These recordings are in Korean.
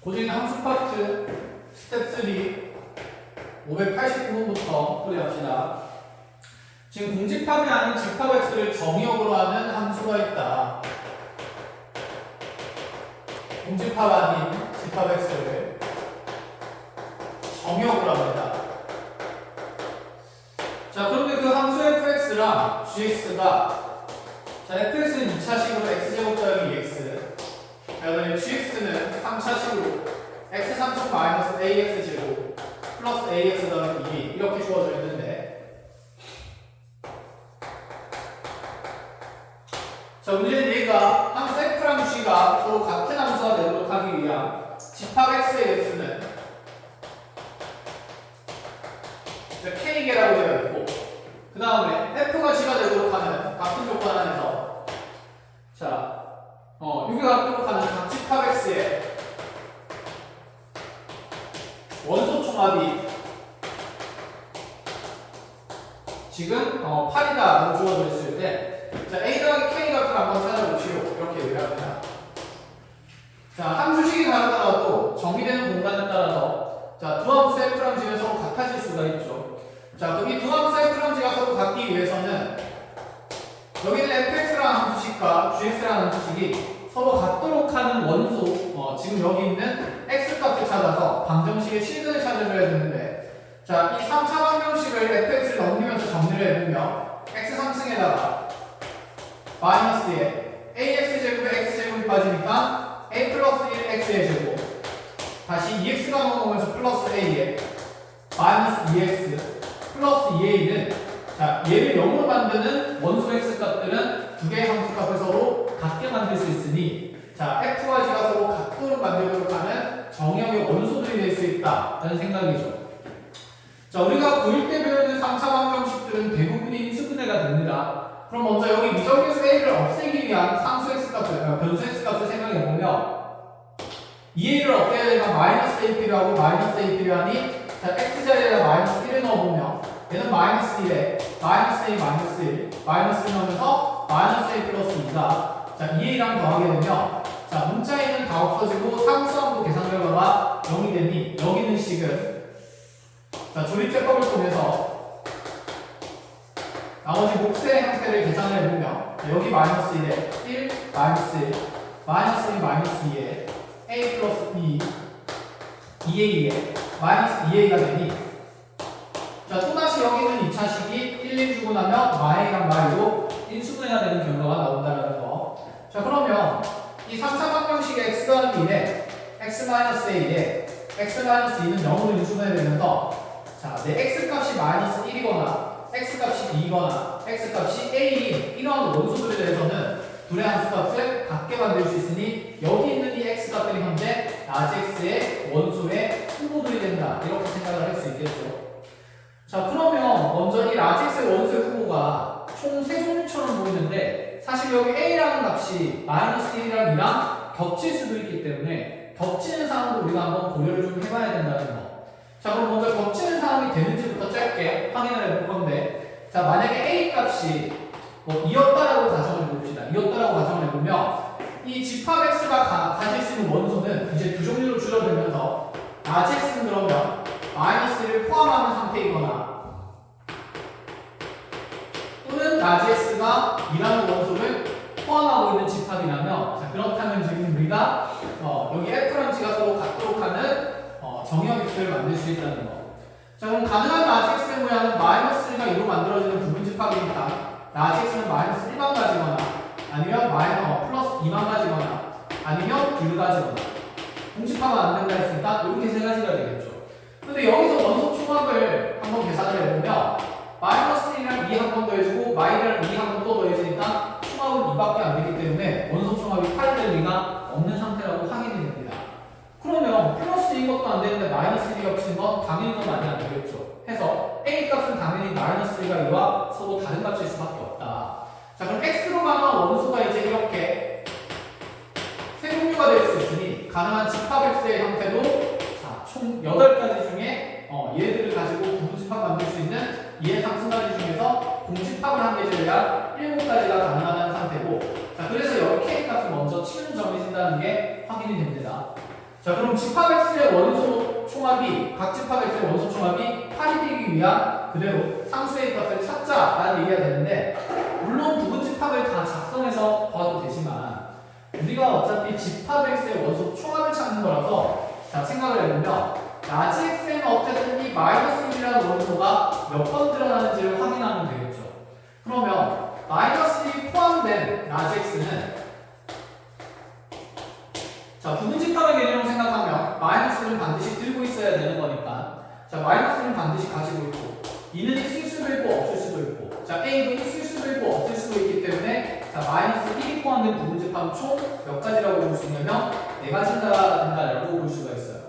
고진 함수 파트 스텝 3 589번부터 풀이합시다. 지금 공집합이 아닌 집합 x를 정의역으로 하는 함수가 있다. 공집합 아닌 집합 x를 정의역으로 합니다. 자, 그런데 그 함수 fx랑 gx가 자, fx는 2차식으로 x제곱 더하기 2x 자, 그다음에 gx는 3차식으로 x3승 마이너스 ax제곱 플러스 ax 더하기 2 이렇게 주어져 있는데 자, 문제는 얘가 함수 f랑 g가 서로 같은 함수가 되도록 하기 위한 집합 x의 x는 k개라고 되어 있고 그 다음에 f가 g가 되도록 하는 같은 조건 안에서 자 여기가 갖도록 하는 각 집합 x의 원소 총합이 지금 8이다 주어져 있을 때 자, a 더하기 k 값을 한번 찾아보시오. 이렇게 얘기를 합니다. 자, 함수식이 다르더라도 정의되는 공간에 따라서 자, 두 함수 f랑 g는 서로 같아질 수가 있죠. 자, 그럼 이 두 함수 f랑 g가 서로 같기 위해서는 여기는 fx라는 함수식과 gx라는 함수식이 서로 같도록 하는 원소 지금 여기 있는 x값을 찾아서 방정식의 실근을 찾아줘야 되는데 자, 이 3차 방정식을 fx를 넘기면서 정리를 해보면 x3승에다가 마이너스에 ax제곱에 x제곱이 빠지니까 a 플러스 1x의 제곱 다시 2x가 넘어오면서 플러스 a에 마이너스 2x 플러스 2a는 자, 얘를 0으로 만드는 원소 x값들은 두 개의 함수값을 서로 같게 만들 수 있으니 자, f와 g가 서로 같도록 만들도록 하는 정형의 원소들이 될 수 있다라는 생각이죠. 자, 우리가 고1 때 배우는 3차 방정식들은 대부분이 인수분해가 됩니다. 그럼 먼저 여기 미적인수 a를 없애기 위한 상수 x값을, 변수 x값을 생각해보면 2a를 없애야 되면 마이너스 a 필요하고 마이너스 a 필요하니 자, x 자리에다 마이너스 1을 넣어보면 얘는 마이너스 1에 마이너스 a 마이너스 1 마이너스 1 넣으면서 마이너스 a 플러스 2가 자, 2a랑 더하게 되면 자, 문자에는 다 없어지고 상수함도 계산 결과가 0이 되니 여기 있는 식은 자, 조립제법을 통해서 나머지 몫의 형태를 계산해 보면 여기 마이너스 1에 1 마이너스 1 마이너스 1 마이너스 2에 a 플러스 2 2a에 마이너스 2a가 되니 자, 또다시 여기 있는 2차식이 1, 2 주고 나면 마이랑 마이로 인수분해가 되는 결과가 나온다는 거. 자, 그러면 이 3차 방정식의 x 더하기 1에 x-a에 x-2는 0으로 인수분해되면서 자, 내 x값이 마이너스 1이거나 x값이 2이거나 x값이 a인 이러한 원소들에 대해서는 둘의 함수값을 같게 만들 수 있으니 여기 있는 이 x값들이 현재 라지 x의 원소의 후보들이 된다 이렇게 생각을 할 수 있겠죠. 자, 그러면 먼저 이 라지 x의 원소의 후보가 총 3종류처럼 보이는데 사실 여기 a라는 값이 마이너스 1이랑 2랑 겹칠 수도 있기 때문에 겹치는 사항도 우리가 한번 고려를 좀 해봐야 된다는 거. 자, 그럼 먼저 겹치는 사항이 되는지부터 짧게 확인을 해볼 건데 자, 만약에 a 값이 2였다라고 가정을 해봅시다. 2였다라고 가정을 해보면 이 집합 x가 가질 수 있는 원소는 이제 두 종류로 줄어들면서 라지 x는 그러면 마이너스를 포함하는 상태이거나 또는 라지 x가 2라는 원소를 포함하고 있는 집합이라면 자, 그렇다면 지금 우리가 여기 f랑 g가 서로 같도록 하는 정형 x를 만들 수 있다는 거. 자, 그럼 가능한 라지 x의 모양은 마이너스 1과 2로 만들어지는 부분 집합이니까 라지 x는 마이너스 1만 가지거나 아니면 플러스 2만 가지거나 아니면 1 가지거나 공집합은 안 된다 했으니까 이렇게 세 가지가 되겠죠. 근데 여기서 원소 총합을 한번 계산을 해보면 마이너스 1이랑 2 한 번 더해주고 마이너스 2 한 번 또 더해지니까 총합은 2밖에 안 되기 때문에 원소 총합이 8이 될 리가 없는 상태라고 확인이 됩니다. 그러면 플러스 이것도 안 되는데 마이너스 1이 겹친 건 당연히 더 많이 안 되겠죠. 해서 a 값은 당연히 마이너스 1과 2와 서로 다른 값일 수밖에 없다. 자, 그럼 x로 가는 원소가 이제 이렇게 세 종류가 될 수 있으니 가능한 집합 x의 형태도 자, 총 8가지 중에 얘들을 가지고 부분집합 만들 수 있는 이해 상승가지 중에서 공집합을 한 개 제외한 7가지가 가능하다는 상태고 자, 그래서 여기 k 값을 먼저 7로 정해진다는 게 확인이 됩니다. 자, 그럼 집합x의 원소 총합이, 각 집합x의 원소 총합이 8이 되기 위한 그대로 상수의 값을 찾자라는 얘기가 되는데, 물론 부분 집합을 다 작성해서 봐도 되지만 우리가 어차피 집합x의 원소 총합을 찾는 거라서, 자, 생각을 해보면 라지 x에는 어쨌든 이 마이너스 1이라는 원소가 몇 번 드러나는지를 확인하면 되겠죠. 그러면 마이너스 1이 포함된 라지 x는, 자, 부분 집합의 개념으로 생각하면 마이너스는 반드시 들고 있어야 되는 거니까, 자, 마이너스는 반드시 가지고 있고, 2는 있을 수도 있고 없을 수도 있고, 자, a도 있을 수도 있고 없을 수도 있기 때문에, 자, 마이너스 1이 포함된 부분 집합은 총 몇 가지라고 볼 수 있냐면 4가지가 된다라고 볼 수가 있어요.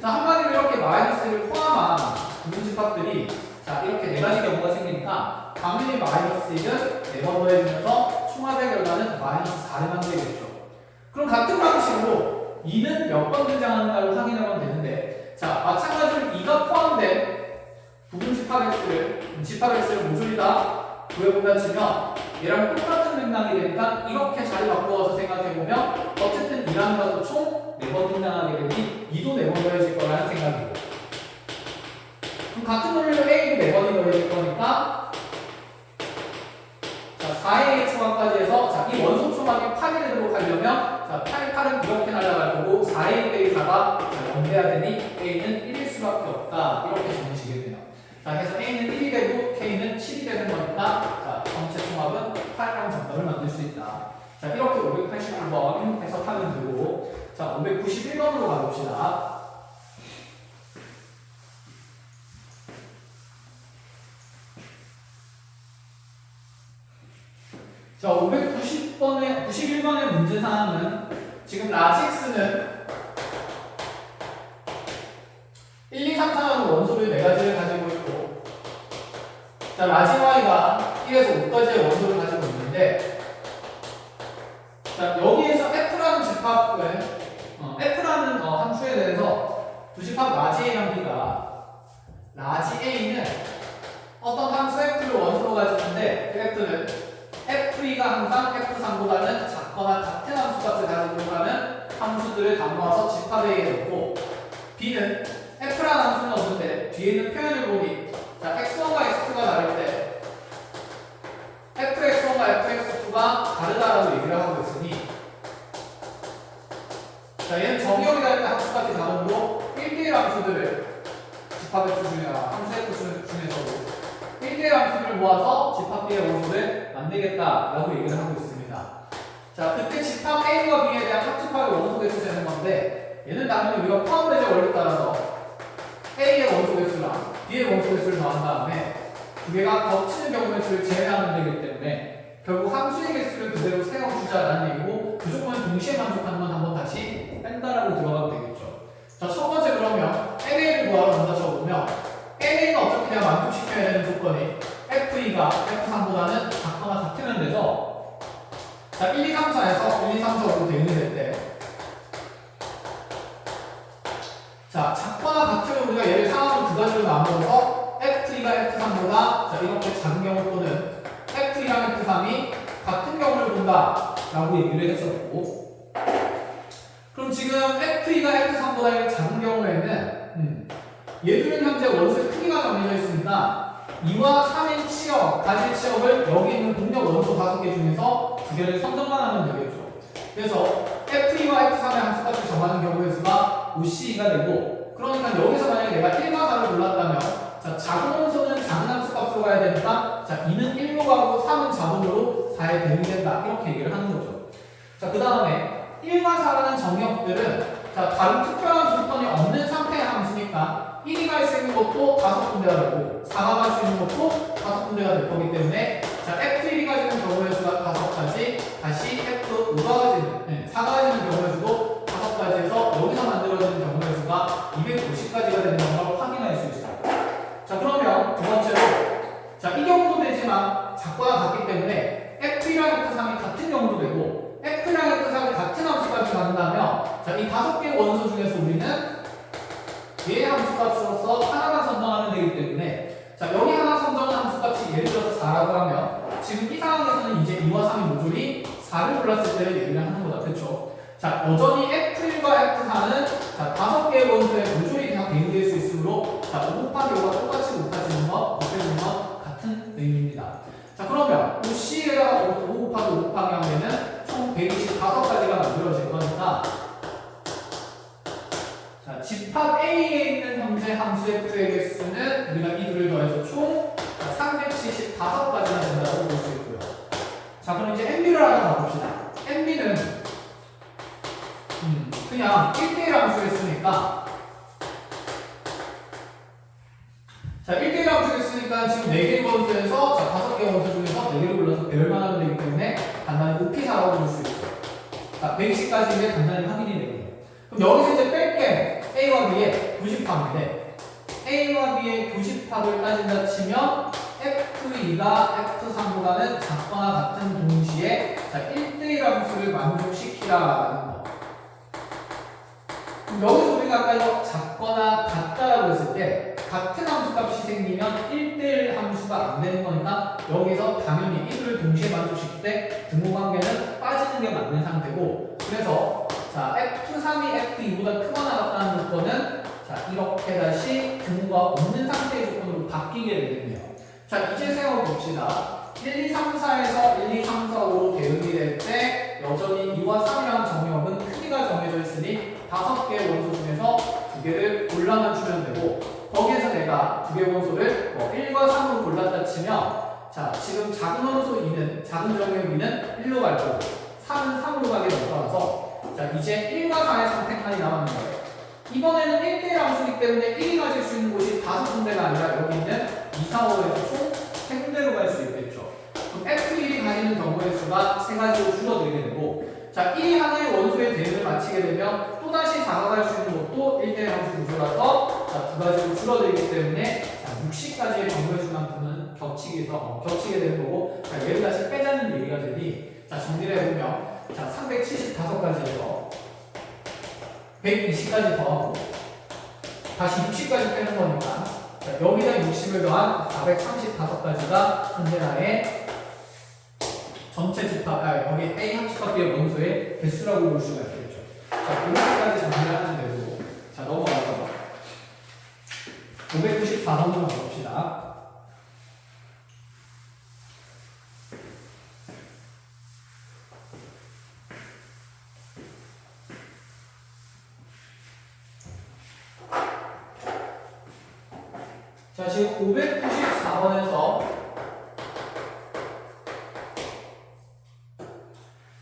자, 한마디로 이렇게 마이너스를 포함한 부분 집합들이, 자, 이렇게 4가지 경우가 생기니까 당연히 마이너스 1은 4번 더해지면서 총합의 결과는 마이너스 4를 만들겠죠. 그럼 같은 방식으로 2는 몇 번 등장하는가를 확인하면 되는데, 자, 마찬가지로 2가 포함된 부분 집합x를 모조리다 구해본다 치면 얘랑 똑같은 맥락이 되니까 이렇게 자리 바꾸어서 생각해보면 어쨌든 2라는 값도 총 4번 등장하게 되니 2도 4번 더해질 거라는 생각이고, 그럼 같은 논리로 a도 4번이 더해질 거니까, 자, 4의 총합까지 해서, 자, 이 원소 총합이 8이 되도록 하려면, 자, 8은 이렇게 날아갈 거고 4a 빼기 4가 0돼야 되니 a는 1일 수밖에 없다, 이렇게 정리시겠네요. 자, 그래서 a는 1이 되고 k는 7이 되는 거니까, 자, 전체 총합은 8이라는 정답을 만들 수 있다. 자, 이렇게 589번 해석하면 되고, 자, 591번으로 가봅시다. 자, 91번의 문제사항은 지금 라지 x는 1, 2, 3, 4라는 원소를 4가지를 가지고 있고, 자, 라지 y가 1에서 5까지의 원소를 가지고 있는데, 자, 여기에서 f라는 집합을, f라는 함수에 대해서 부집합 라지 a랑 b가, 라지 a는 어떤 함수 f를 원소로 가지는데, 그 f는 f2가 항상 f3보다는 작거나 같은 함수값을 가지고 하는 함수들을 담아서 집합에 넣고, b는 f라는 함수는 없는데 뒤에 있는 표현을 보니, 자, x1과 x2가 다를 때 fx1과 fx2가 다르다라고 얘기를 하고 있으니, 자, 얘는 정의역이 다를 때 함수값이 다르므로 1대1 함수들을 집합 f 함수 f 중에서도 1대1 함수들을 모아서 집합 B의 원소를 만들겠다라고 얘기를 하고 있습니다. 자, 그때 집합 A와 B에 대한 합집합의 원소 개수 재는 건데, 얘는 당연히 우리가 포함되지 원리 따라서 A의 원소 개수랑 B의 원소 개수를 더한 다음에 두 개가 겹치는 경우의 수를 제외하면 되기 때문에 결국 함수의 개수를 그대로 세워주자라는 얘기고, 그 조건을 동시에 만족하는 건 한번 다시 뺀다라고 들어가면 되겠죠. 자, 첫 번째 그러면 LA를 구하러 간다 쳐보면, LA는 어차피 그냥 만족시켜야 되는 조건이 F2가 F3보다는 작거나 같으면 돼서, 자, 1, 2, 3, 4에서 1, 2, 3, 4로 대응이 될 때, 자, 작거나 같으면 우리가 얘를 상황을 두 가지로 나누어서 F2가 F3보다, 자, 이렇게 작은 경우 또는 F2랑 F3이 같은 경우를 본다 라고 얘기를 했었고, 그럼 지금 F2가 F3보다 작은 경우에는 얘들은 현재 원소의 크기가 정해져 있으니까 2와 3인 치역, 가질 치역을 여기 있는 동력 원소 5개 중에서 2개를 선정만 하면 되겠죠. 그래서 F2와 F3의 함수값을 정하는 경우의 수가 5C가 되고, 그러니까 여기서 만약에 내가 1과 4를 골랐다면, 자, 작은 원소는 작은 함수값으로 가야 되니까, 자, 2는 1로 가고 3은 자동으로 4에 대응이 된다, 이렇게 얘기를 하는 거죠. 자, 그 다음에 1과 4라는 정의역들은, 자, 다른 특별한 조건이 없는 상태의 함수니까 1이 갈 수 있는 것도 5군데가 되고 4가 갈 수 있는 것도 5군데가 될 거기 때문에, 자, F1이 가지는 경우의 수가 5가지, 다시 F5가 가지는, 4가 가지는 경우의 수도 5가지에서 여기서 만들어지는 경우의 수가 250가지가 되는 걸 확인할 수 있어요. 자, 그러면 두 번째로, 자, 이 경우도 되지만 작거나 같기 때문에 F1이랑 F3이 같은 경우도 되고, F랑 F3이 같은 함수값을 갖는다면, 자, 이 5개의 원소 중에서 우리는 얘의 함수값으로서 하나만 선정하면 되기 때문에, 자, 여기 하나 선정한 함수값이 예를 들어서 4라고 하면 지금 이 상황에서는 이제 2와 3이 모조리 4를 골랐을 때를 얘기를 하는 거다. 그쵸? 자, 여전히 F1과 F3과 F4는 자, 5개의 원소의 모조리 다 대응될 수 있으므로 자, 5 곱하기 5가 똑같이 곱해지는 것, 곱해지는 것 같은 의미입니다. 자, 그러면 C에다가 5 곱하기 5 곱하기 하면은 총 125가지가 만들어질 거니까 자, 집합 A에 있는 현재 함수 F의 개수는 우리가 이 둘을 더해서 총 375가지나 된다고 볼 수 있고요. 자, 그럼 이제 MB를 하나 가봅시다. MB는 그냥 1대1 함수를 쓰니까 자, 1대1 함수를 쓰니까 지금 4개의 원소에서 자, 5개의 원소 중에서 4개를 골라서 배열만 하면 되기 때문에 간단히 높이사라고 볼 수 있어요. 자, 120까지 이제 간단히 확인이 되거든요. 그럼 여기서 이제 뺄게 A와 B의 교집합인데 A와 B의 교집합을 따진다 치면 F2가 F3보다는 작거나 같은 동시에 자, 1대1 함수를 만족시키라라는 거. 그럼 여기서 우리가 아까 이거 작거나 같다라고 했을 때 같은 함수 값이 생기면 1대1 함수가 안 되는 거니까 여기서 당연히 이들을 동시에 만족시킬 때 등호관계는 빠지는 게 맞는 상태고 그래서 자, F3이 F2보다 크거나 같다는 조건은 자, 이렇게 다시 등호가 없는 상태의 조건으로 바뀌게 되겠네요. 자, 이제 세워봅시다. 1, 2, 3, 4에서 1, 2, 3, 4, 5로 대응이 될 때 여전히 2와 3이라는 정의역은 크기가 정해져 있으니 5개의 원소 중에서 2개를 골라만 주면 되고 거기에서 내가 2개의 원소를 1과 3으로 골랐다 치면 자, 지금 작은 원소 2는 작은 정의역 2는 1로 갈 거고 3은 3으로 가게 될 거라서 자, 이제 1과 4의 선택만이 남았는 거예요. 이번에는 1대1 함수이기 때문에 1이 가질 수 있는 곳이 5군데가 아니라 여기 있는 2, 4, 5에서 총 3군데로 갈 수 있겠죠. 그럼 F1이 가지는 경우의 수가 3가지로 줄어들게 되고 자, 1이 하나의 원소의 대응을 마치게 되면 또다시 4가 갈 수 있는 것도 1대1 함수 구조라서 자, 2가지로 줄어들기 때문에 자, 60가지의 경우의 수만큼은 겹치게 되는 거고 자, 얘를 다시 빼자는 얘기가 되니 자, 정리를 해보면 자, 375가지에서 120까지 더하고 다시 60까지 빼는 거니까 자, 여기다 60을 더한 435가지가 현재 나의 전체 집합, 여기 A 합집합비의 원소의 개수라고 볼 수가 있겠죠. 자, 500까지 정리를 하면 되고 자, 넘어가서 594번으로 가봅시다. 자, 지금 594번에서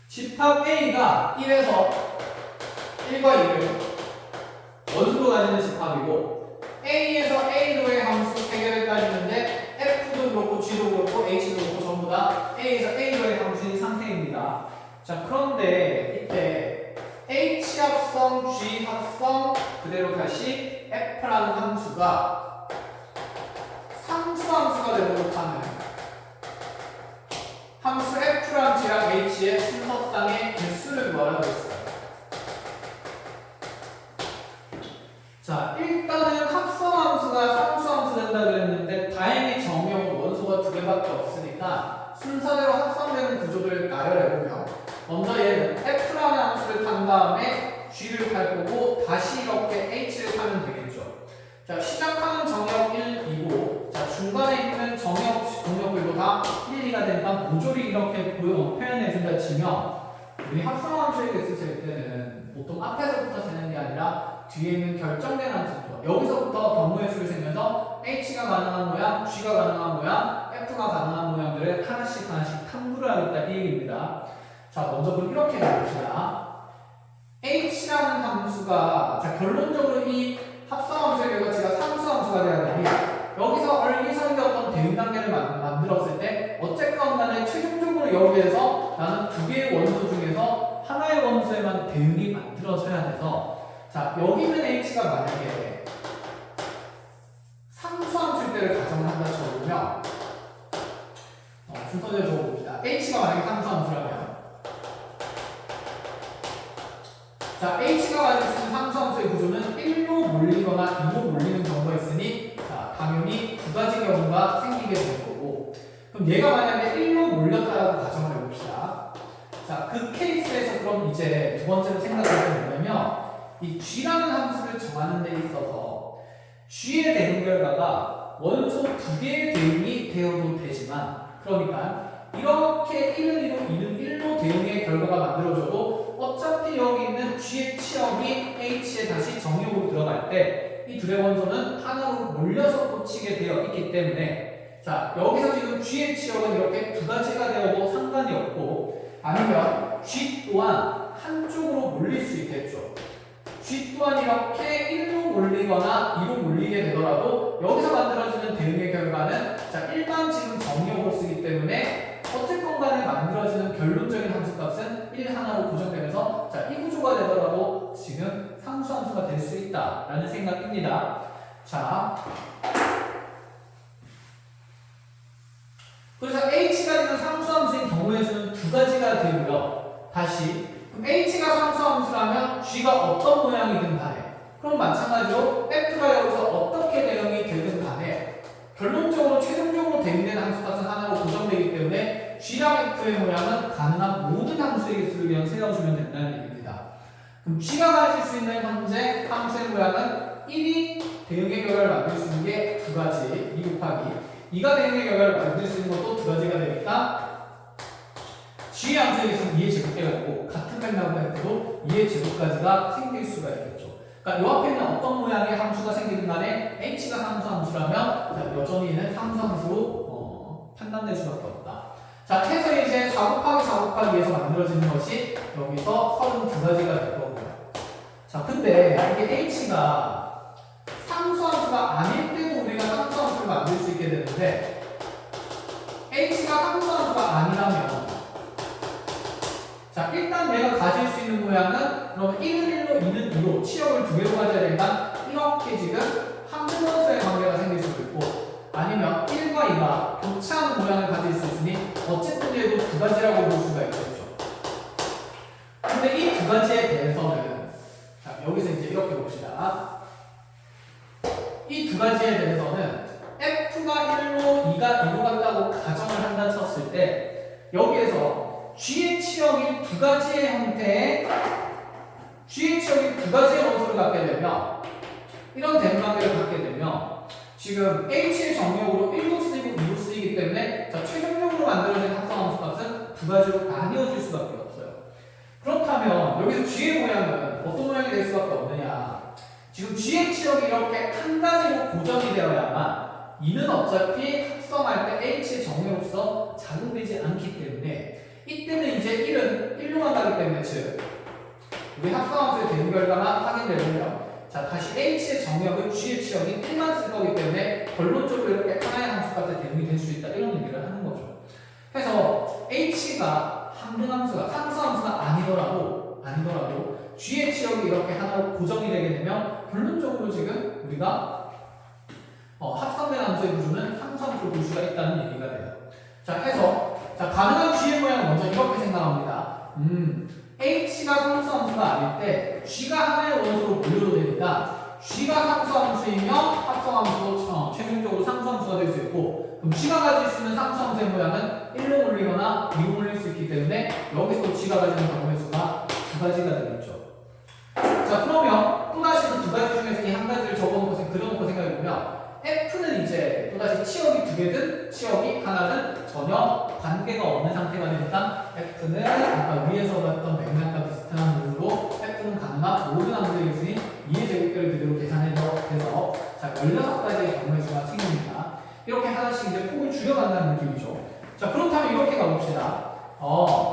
집합 A가 1에서 1과 2를 원수로 가지는 집합이고 A에서 A로의 함수 3개를 따지는데 F도 그렇고 G도 그렇고 H도 그렇고 전부 다 A에서 A로의 함수인 상태입니다. 자, 그런데 이때 H 합성, G 합성 그대로 다시 F라는 함수가 상수함수가 되는 못하는 함수 F랑 G랑 H의 순서상의 개수를 구하라고 했어요. 자, 일단은 합성함수가 상수함수 된다 그랬는데 다행히 정의역은 원소가 2개밖에 없으니까 순서대로 합성되는 구조를 나열해보면 먼저 얘는 F라는 함수를 탄 다음에 G를 탈 거고 다시 이렇게 H를 타면 되겠죠. 자, 시작하는 정의역 1, 2고 자, 중간에 있는 정의역 공역들도 다 1, 2가 되니까 모조리 이렇게 표현해준다 치면 우리 합성함수의 개수 셀 때는 보통 앞에서부터 세는 게 아니라 뒤에 있는 결정된 함수부터 여기서부터 덩어의 수를 세면서 H가 가능한 모양, G가 가능한 모양, F가 가능한 모양들을 하나씩 탐구를 하겠다 이 얘기입니다. 자, 먼저 그럼 이렇게 해봅시다. H라는 함수가 자, 결론적으로 이 합성함수의 결과치가 상수함수가 돼야 되니 여기서 얼기설기 어떤 대응 단계를 만들었을 때 어쨌건 간에 최종적으로 여기에서 나는 2개의 원소 중에서 하나의 원소에만 대응이 만들어져야 돼서 자, 여기 있는 H가 만약에 상수함수일 때를 가정을 한다 쳐보면 순서대로 적어봅시다. H가 만약에 상수함수라면 자, H가 가지고 있는 상수함수의 구조는 1로 몰리거나 2로 몰리는 경우가 있으니 자, 당연히 2가지 경우가 생기게 될 거고 그럼 얘가 만약에 1로 몰렸다라고 가정을 해봅시다. 자, 그 케이스에서 그럼 이제 두 번째로 생각할 게 뭐냐면 이 g라는 함수를 정하는 데 있어서 g의 대응 결과가 원소 두 개의 대응이 되어도 되지만, 그러니까 이렇게 1은 2로 2는 1로 대응의 결과가 만들어져도 어차피 여기 있는 g의 치역이 h에 다시 정역으로 들어갈 때 이 둘의 원소는 하나로 몰려서 꽂히게 되어 있기 때문에, 자 여기서 지금 g의 치역은 이렇게 두 가지가 되어도 상관이 없고, 아니면 g 또한 한쪽으로 몰릴 수 있겠죠. g 또한 이렇게 1로 몰리거나 2로 몰리게 되더라도 여기서 만들어지는 대응의 결과는 자 일반 지금 정역으로 쓰기 때문에 어쨌건 간에 만들어지는 결론적인 함수값은 1 하나로 고정되면서 자 이 구조가 되더라도 지금 상수함수가 될 수 있다라는 생각입니다. 자, 그래서 h가 있는 상수함수인 경우에는 두 가지가 되고요. 다시 그럼 h가 상수함수라면 g가 어떤 모양이든 간에, 그럼 마찬가지로 f가 여기서 어떻게 대응이 되든 간에 결론적으로 최종적으로 대응되는 함수값은 하나로 고정되기 때문에 g랑 f의 모양은 가능한 모든 함수의 개수를 그냥 세워주면 된다는 얘기입니다. 그럼 g가 가질 수 있는 현재 함수의 모양은 1이 대응의 결과를 만들 수 있는 게 두 가지, 2 곱하기 2가 대응의 결과를 만들 수 있는 것도 두 가지가 되니까 g의 함수의 개수는 2의 제곱계가 되고, 같은 맥락으로 할 때도 2의 제곱까지가 생길 수가 있겠죠. 그러니까 요 앞에 있는 어떤 모양의 함수가 생기든 간에 h가 상수함수라면 자, 여전히 는 상수함수로 판단될 수밖에 없다. 자, 해서 이제 4 곱하기 4 곱하기 2에서 만들어지는 것이 여기서 32가지가 될 거고요. 자, 근데 이게 h가 상수함수가 아닐 때도 우리가 상수함수를 만들 수 있게 되는데, h가 상수함수가 아니라면 자 일단 얘가 가질 수 있는 모양은 그럼 1은 1로 2는 2로 치역을 두 개로 가져야 되니까 이렇게 지금 함수원소의 관계가 생길 수도 있고, 아니면 1과 2가 교차하는 모양을 가질 수 있으니 어쨌든 얘도 두 가지라고 볼 수가 있겠죠. 근데 이 두 가지에 대해서는 자 여기서 이제 이렇게 봅시다. 이 두 가지에 대해서는 f가 1로 2가 2로 간다고 가정을 한다 쳤을 때 여기에서 g의 치역이 두 가지의 형태의 g의 치역이 두 가지의 원소를 갖게 되면, 이런 대응관계를 갖게 되면 지금 h의 정역으로 1도 쓰이고 2도 쓰이기 때문에 자 최종적으로 만들어진 합성함수 값은 두 가지로 나뉘어질 수밖에 없어요. 그렇다면 여기서 g의 모양은 어떤 모양이 될 수밖에 없느냐, 지금 g의 치역이 이렇게 한 가지로 고정이 되어야만 2는 어차피 합성할 때 h의 정역으로서 작용되지 않기 때문에 이때는 이제 1은 1로 간다기 때문에, 즉 우리 합성함수의 대응 결과만 확인되려면 자 다시 h의 정역은 g의 치역인 1만 쓸 거기 때문에 결론적으로 이렇게 하나의 함수값에 대응이 될 수 있다, 이런 얘기를 하는 거죠. 그래서 h가 항등함수가 상수함수가 아니더라도 g의 치역이 이렇게 하나로 고정이 되게 되면 결론적으로 지금 우리가 합성된 함수의 구조는 상수함수로 볼 수가 있다는 얘기가 돼요. 자 해서 자 가능한 g의 모양은 먼저 이렇게 생각합니다. h가 상수함수가 아닐 때 g가 하나의 원소로 몰려도 되니까 g가 상수함수이며 합성함수도 최종적으로 상수함수가 될 수 있고, 그럼 g가 가질 수 있는 상수함수의 모양은 1로 몰리거나 2로 몰릴 수 있기 때문에 여기서 g가 가지는 경우의 수가 두 가지가 되겠죠. 자 그러면 또다시 그 두 가지 중에서 이 한 가지를 그려놓고 생각해보면 f는 이제 또다시 치역이 두 개든 치역이 하나든 전혀 관계가 없는 상태가 되니까 f는 아까 위에서 봤던 맥락과 비슷한 룰로 f는 가능한 모든 함수의 개수인 2의 제곱계를 그대로 계산해서 자 16가지의 경우의 수가 생깁니다. 이렇게 하나씩 이제 폭을 줄여간다는 느낌이죠. 자 그렇다면 이렇게 가봅시다.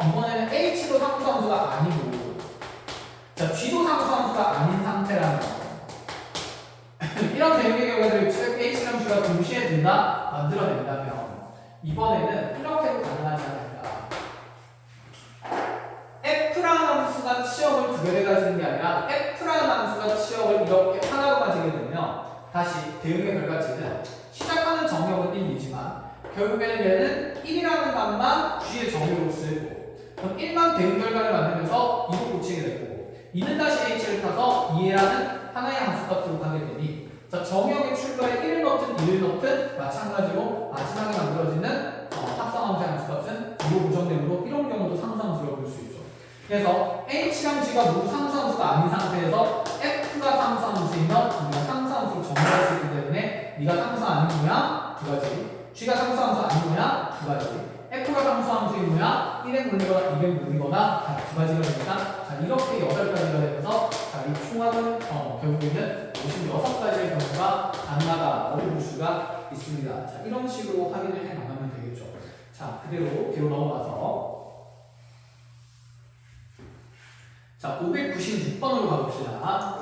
이번에는 h도 상수함수가 아니고 자 g도 상수함수가 아닌 상태라면 이런 대응의 결과들을 h랑 g가 동시에 둘 다 만들어낸다면 이번에는 이렇게도 가능하지 않을까. f라는 함수가 치역을 두 개를 가지는 게 아니라 f라는 함수가 치역을 이렇게 하나로 가지게 되면 다시 대응의 결과치는 시작하는 정역은 1이지만 결국에는 얘는 1이라는 값만 g의 정역으로 쓰고, 그럼 1만 대응 결과를 만들면서 2로 고치게 되고 2는 다시 h를 타서 2라는 하나의 함수값으로 가게 되니 자 정역의 출발에 1을 넣든 2를 넣든 마찬가지로 마지막에 만들어지는 합성함수의 함수값은 2로 고정되므로 이런 경우도 상수함수라고 볼 수 있죠. 그래서 h랑 g가 모두 상수함수가 아닌 상태에서 F가 상수함수이면 우리가 상수함수를 정리할 수 있기 때문에 네가 상수 아닌 거야? 두 가지. G가 상수함수 아닌 거야? 두 가지. F가 상수함수인 거야? 1에 물리거나 2에 물리거나 두 가지가 되니까 자 이렇게 8가지가 되면서 자 이 총합은 결국에는 56가지의 경우가 가능하다라고 볼 수가 있습니다. 자 이런 식으로 확인을 해 나가면 되겠죠. 자 그대로 뒤로 넘어가서 자 596번으로 가봅시다.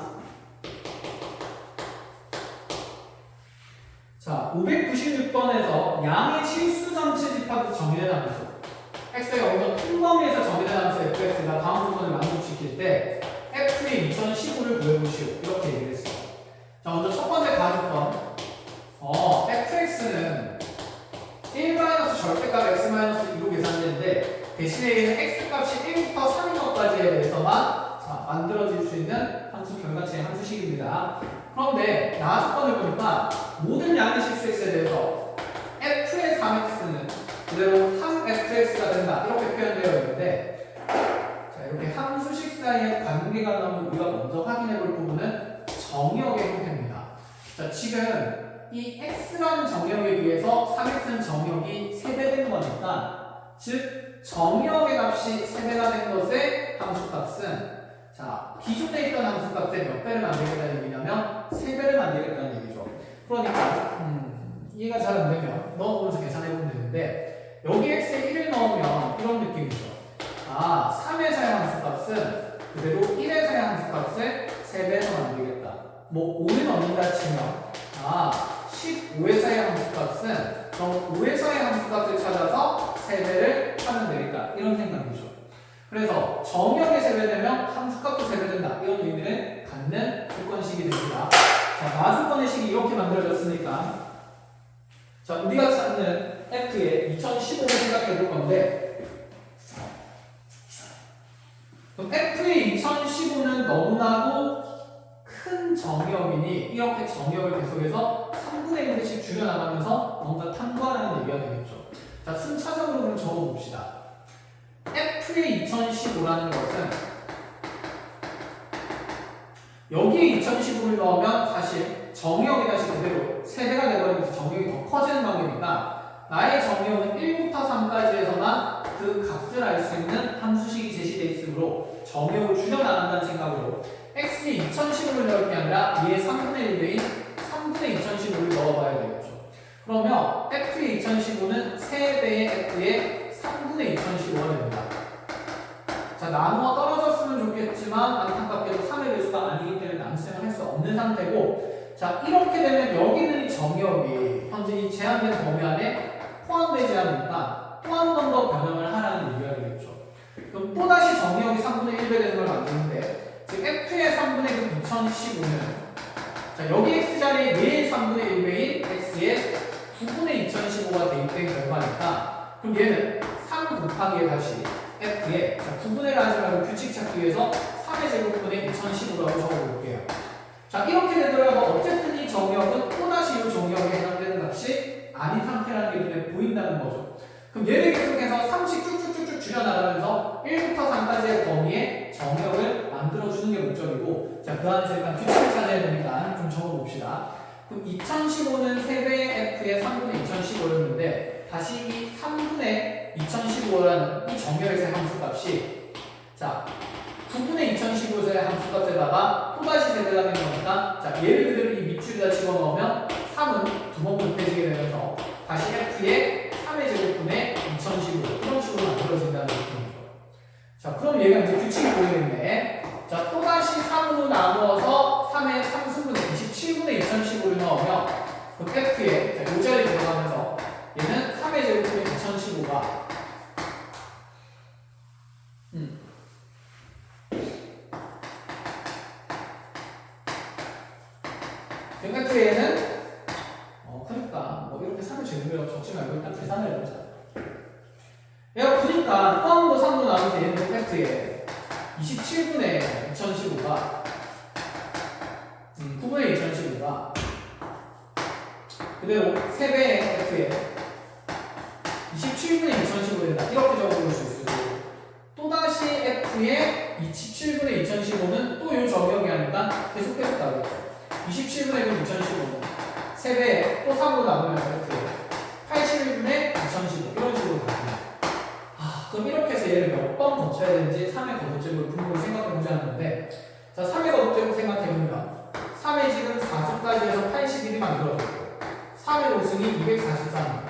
자 596번에서 양의 실수 전체 집합에서 정의된 함수 x가 어느 큰 범위에서 정의된 함수 fx가 다음 조건을 만족시킬 때 f의 2015를 구해보시오 이렇게 얘기를 했어요. 자 먼저 첫 번째 가정권 fx는 1 절대값 x-2로 계산되는데 대신에 얘는 x값이 1부터 3인 것까지에 대해서만 만들어질 수 있는 함수 결과체의 함수식입니다. 그런데 나조건을 보니까 모든 양의 실수 x에 대해서 f의 3x는 그대로 3fx가 된다 이렇게 표현되어 있는데 자 이렇게 함수식 사이의 관계가 나오면 우리가 먼저 확인해 볼 부분은 정역의 형태입니다. 자 지금 이 x라는 정역에 비해서 3x는 정역이 3배 된 거니까 즉 정역의 값이 3배가 된 것의 함수값은 자 기존에 있던 함수값의 몇 배를 만들겠다는 얘기냐면 3배를 만들겠다는 얘기죠. 그러니까 이해가 잘 안 되면 넣어보면서 계산해보면 되는데 여기 x에 1을 넣으면 이런 느낌이죠. 3에서의 함수값은 그대로 1에서의 함수값을 3배에서 만들겠다. 뭐 5를 넣는다 치면 15에서의 함수값은 그럼 5에서의 함수값을 찾아서 3배를 하면 되겠다. 이런 생각이죠. 그래서 정역이 3배 되면 함수값도 3배 된다. 이런 의미를 갖는 조건식이 됩니다. 자, 나조건의 식이 이렇게 만들어졌으니까 자, 우리가 찾는 F의 2015를 생각해 볼 건데 그럼 F의 2015는 너무나도 큰 정역이니 이렇게 정역을 계속해서 3분의 1씩 줄여나가면서 뭔가 탐구하라는 얘기가 되겠죠. 자, 순차적으로 그럼 적어봅시다. F의 2015라는 것은 여기에 2015를 넣으면 사실 정역이 다시 그대로 3배가 되버리면서 정역이 더 커지는 관계니까 나의 정역은 1부터 3까지에서만 그 값을 알 수 있는 함수식이 제시되어 있으므로 정역을 줄여나간다는 생각으로 x에 2015를 넣을 게 아니라 얘의 3분의 1배인 3분의 2015를 넣어봐야 되겠죠. 그러면 f의 2015는 3배의 f의 3분의 2015가 됩니다. 자, 나누어 떨어졌으면 좋겠지만 안타깝게도 3의 배수가 아니기 때문에 남수를 할 수 없는 상태고 자, 이렇게 되면 여기 있는 이 정역이 현재 이 제한된 범위 안에 포함되지 않으니까 또 한 번 더 변형을 하라는 얘기가 되겠죠. 그럼 또다시 정역이 3분의 1배 되는 걸 만드는데 즉 f의 3분의 1 2015는 자, 여기 x자리에 얘의 3분의 1배인 x의 9분의 2015가 대입된 결과니까 그럼 얘는 3 곱하기에 다시 f의 자, 9분의 1을 하지 말고 규칙 찾기 위해서 3의 제곱분의 2015라고 적어볼게요. 자, 이렇게 되더라도 어쨌든 이 정역은 또다시 이 정역에 해당되는 값이 아닌 상태라는 게 눈에 보인다는 거죠. 그럼 얘를 계속해서 3씩 쭉쭉쭉쭉 줄여나가면서 1부터 3까지의 범위에 정역을 만들어주는 게 목적이고 자, 그 안에서 일단 규칙을 찾아야 되니까 좀 적어봅시다. 그럼 2015는 3배의 f의 3분의 2015였는데 다시 이 3분의 2015라는 이 정역에서의 함수값이 자 9분의 2015에서의 함수값에다가 또다시 세배가 된 거니까 자 얘를 그대로 이 밑줄에다 집어넣으면 3은 두 번 곱해지게 되면서 다시 f의 3의 제곱분의 2015 이런 식으로 만들어진다는 느낌이죠. 자 그럼 얘가 이제 규칙이 보이겠네. 자 또다시 3으로 나누어서 3의 3승분의 27분의 2015를 넣으면 그 f의 이 자리에 들어가면서 얘는 3의 제곱분의 2015가 f에는 그러니까 뭐 이렇게 3을 제곱으로 적지 말고 일단 계산을 해보자. 얘가 그러니까 포함도 3도 나누면서 얘는 f에 27분의 2015가 9분의 2015가 그대로 3배의 f에 27분의 2015 된다. 이렇게 적어볼 수 있고 또다시 f F의 27분의 2015는 또 이 정역이 아니까 계속 나오겠죠. 27분의 2015는 3배 또 3으로 나누면서 F에 81분의 2015 이런 식으로 가요. 그럼 이렇게 해서 얘를 몇 번 거쳐야 되는지 3의 거듭제곱을 분모를 생각해보자 하는데, 자, 3의 거듭제곱 생각해보면 3의 지금 4승까지 해서 81이 만들어졌고 3의 5승이 243.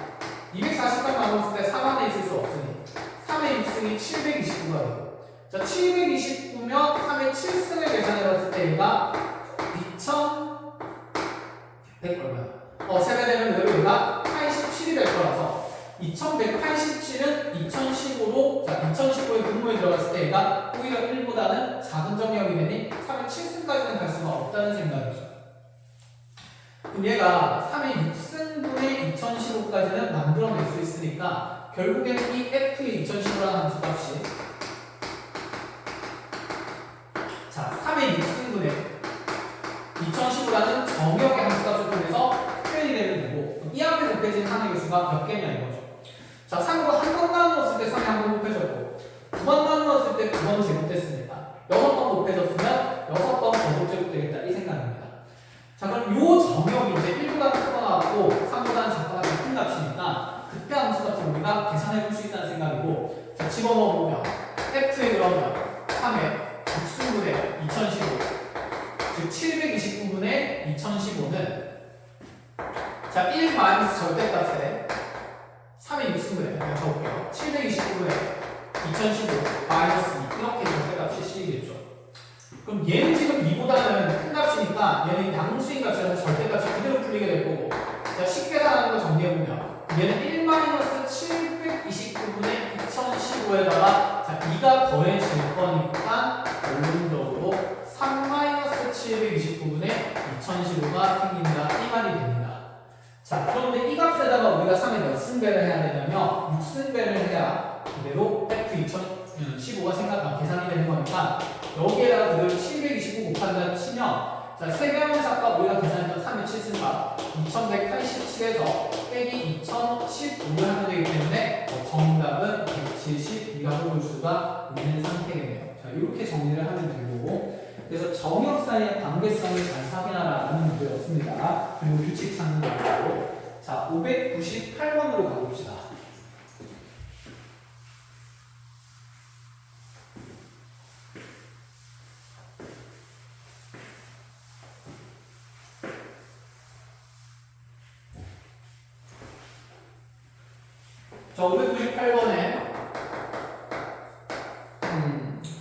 243 나눴을 때 3 안에 있을 수 없으니 3의 6승이 729가 되고, 자, 729면 3의 7승을 계산해봤을 때 얘가 2100 얼마야? 3배 되면 그대로 얘가 87이 될 거라서 2187은 2015로, 자, 2015의 분모에 들어갔을 때 얘가 오히려 1보다는 작은 정역이 되니 3의 7승까지는 갈 수가 없다는 생각이죠. 그럼 얘가 3의 6승분의 2015까지는 만들어낼 수 있으니까 결국에는 이 F의 2015라는 함수값이, 자, 3의 6승분의 2015라는 정역의 함수값을 통해서 표현이 되면 되고, 이 앞에 곱해진 항의 개수가 몇 개냐 이거죠. 자, 3으로 한 번 나누었을 때 3이 한 번 곱해졌고 2번 나누었을 때 2번 제곱됐으니까 6번 곱해졌으면 6번 거듭제곱 되겠다 이 생각입니다. 자, 그럼 요 정역이 이제 1보다 크거나 같고 3보다는 작거나 같은 값이니까 그때 함수값을 우리가 계산해 볼 수 있다는 생각이고, 자, 집어넣어 보면 F에 그러면 3의 6승분의 2015, 즉 729분의 2015는, 자, 1 마이너스 절대값에 3의 6승분의, 그냥 적을게요. 729분의 2015 마이너스 2 이렇게 절대값이 실리겠죠. 그럼 얘는 지금 2보다는 큰 값이니까 얘는 양수인 값이라서 절대값이 그대로 풀리게 될 거고, 자, 쉽게 계산하는 거 정리해보면 얘는 1 마이너스 729분의 2015에다가, 자, 2가 더해질 거니까 결론적으로 3 마이너스 729분의 2015가 생긴다 이 말이 됩니다. 자, 그런데 이 값에다가 우리가 3의 몇 승배를 해야 되냐면 6승배를 해야 그대로 F 2015가 계산이 되는 거니까 여기에다가 그대로 729 곱한다 치면, 자, 3배의 값과 우리가 계산했던 3의 7승값 2187에서 빼기 2015를 하면 되기 때문에 정답은 172라고 볼 수가 있는 상태겠네요. 자, 이렇게 정리를 하면 되고, 그래서 정역 사이의 관계성을 잘 확인하라는 문제였습니다. 그리고 규칙 찾는 거고, 자, 598번으로 가봅시다. 자, 598번에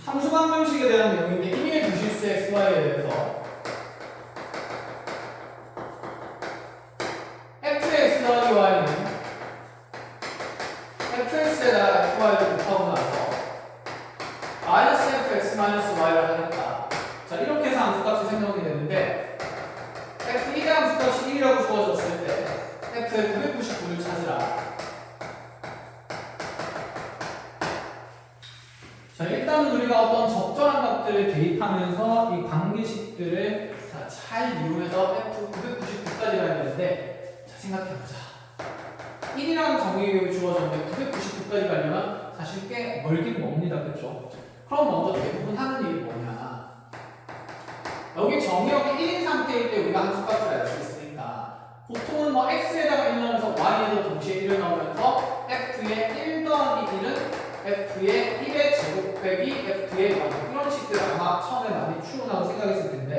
함수 방정식에 대한 내용인데, 임의의 부실수 xy에 대해서 f의 x 더하기 y는 fx에다가 fy를 곱하고 나서 마이너스 fx 마이너스 y를 하겠다. 자, 이렇게 해서 함수값이 생성이 되는데, f1의 함수값이 1이라고 주어졌을 때 f의 999를 찾으라. 자, 일단은 우리가 어떤 적절한 값들을 대입하면서 이 관계식들을, 자, 잘 이용해서 F 999까지 가야 되는데, 자, 생각해보자. 1이라는 정의역이 주어졌는데 999까지 가려면 사실 꽤 멀긴 멉니다. 그쵸? 그럼 먼저 대부분 하는 일이 뭐냐. 여기 정의역이 1인 상태일 때 우리가 함수값을 알 수 있으니까 보통은 뭐 x에다가 1 넣으면서 y에도 동시에 1을 넣으면서 f의 1 더하기 1은 f의 1의 제곱 빼기 f의 0 이런 식들 아마 처음에 많이 추론하고 생각했을 텐데,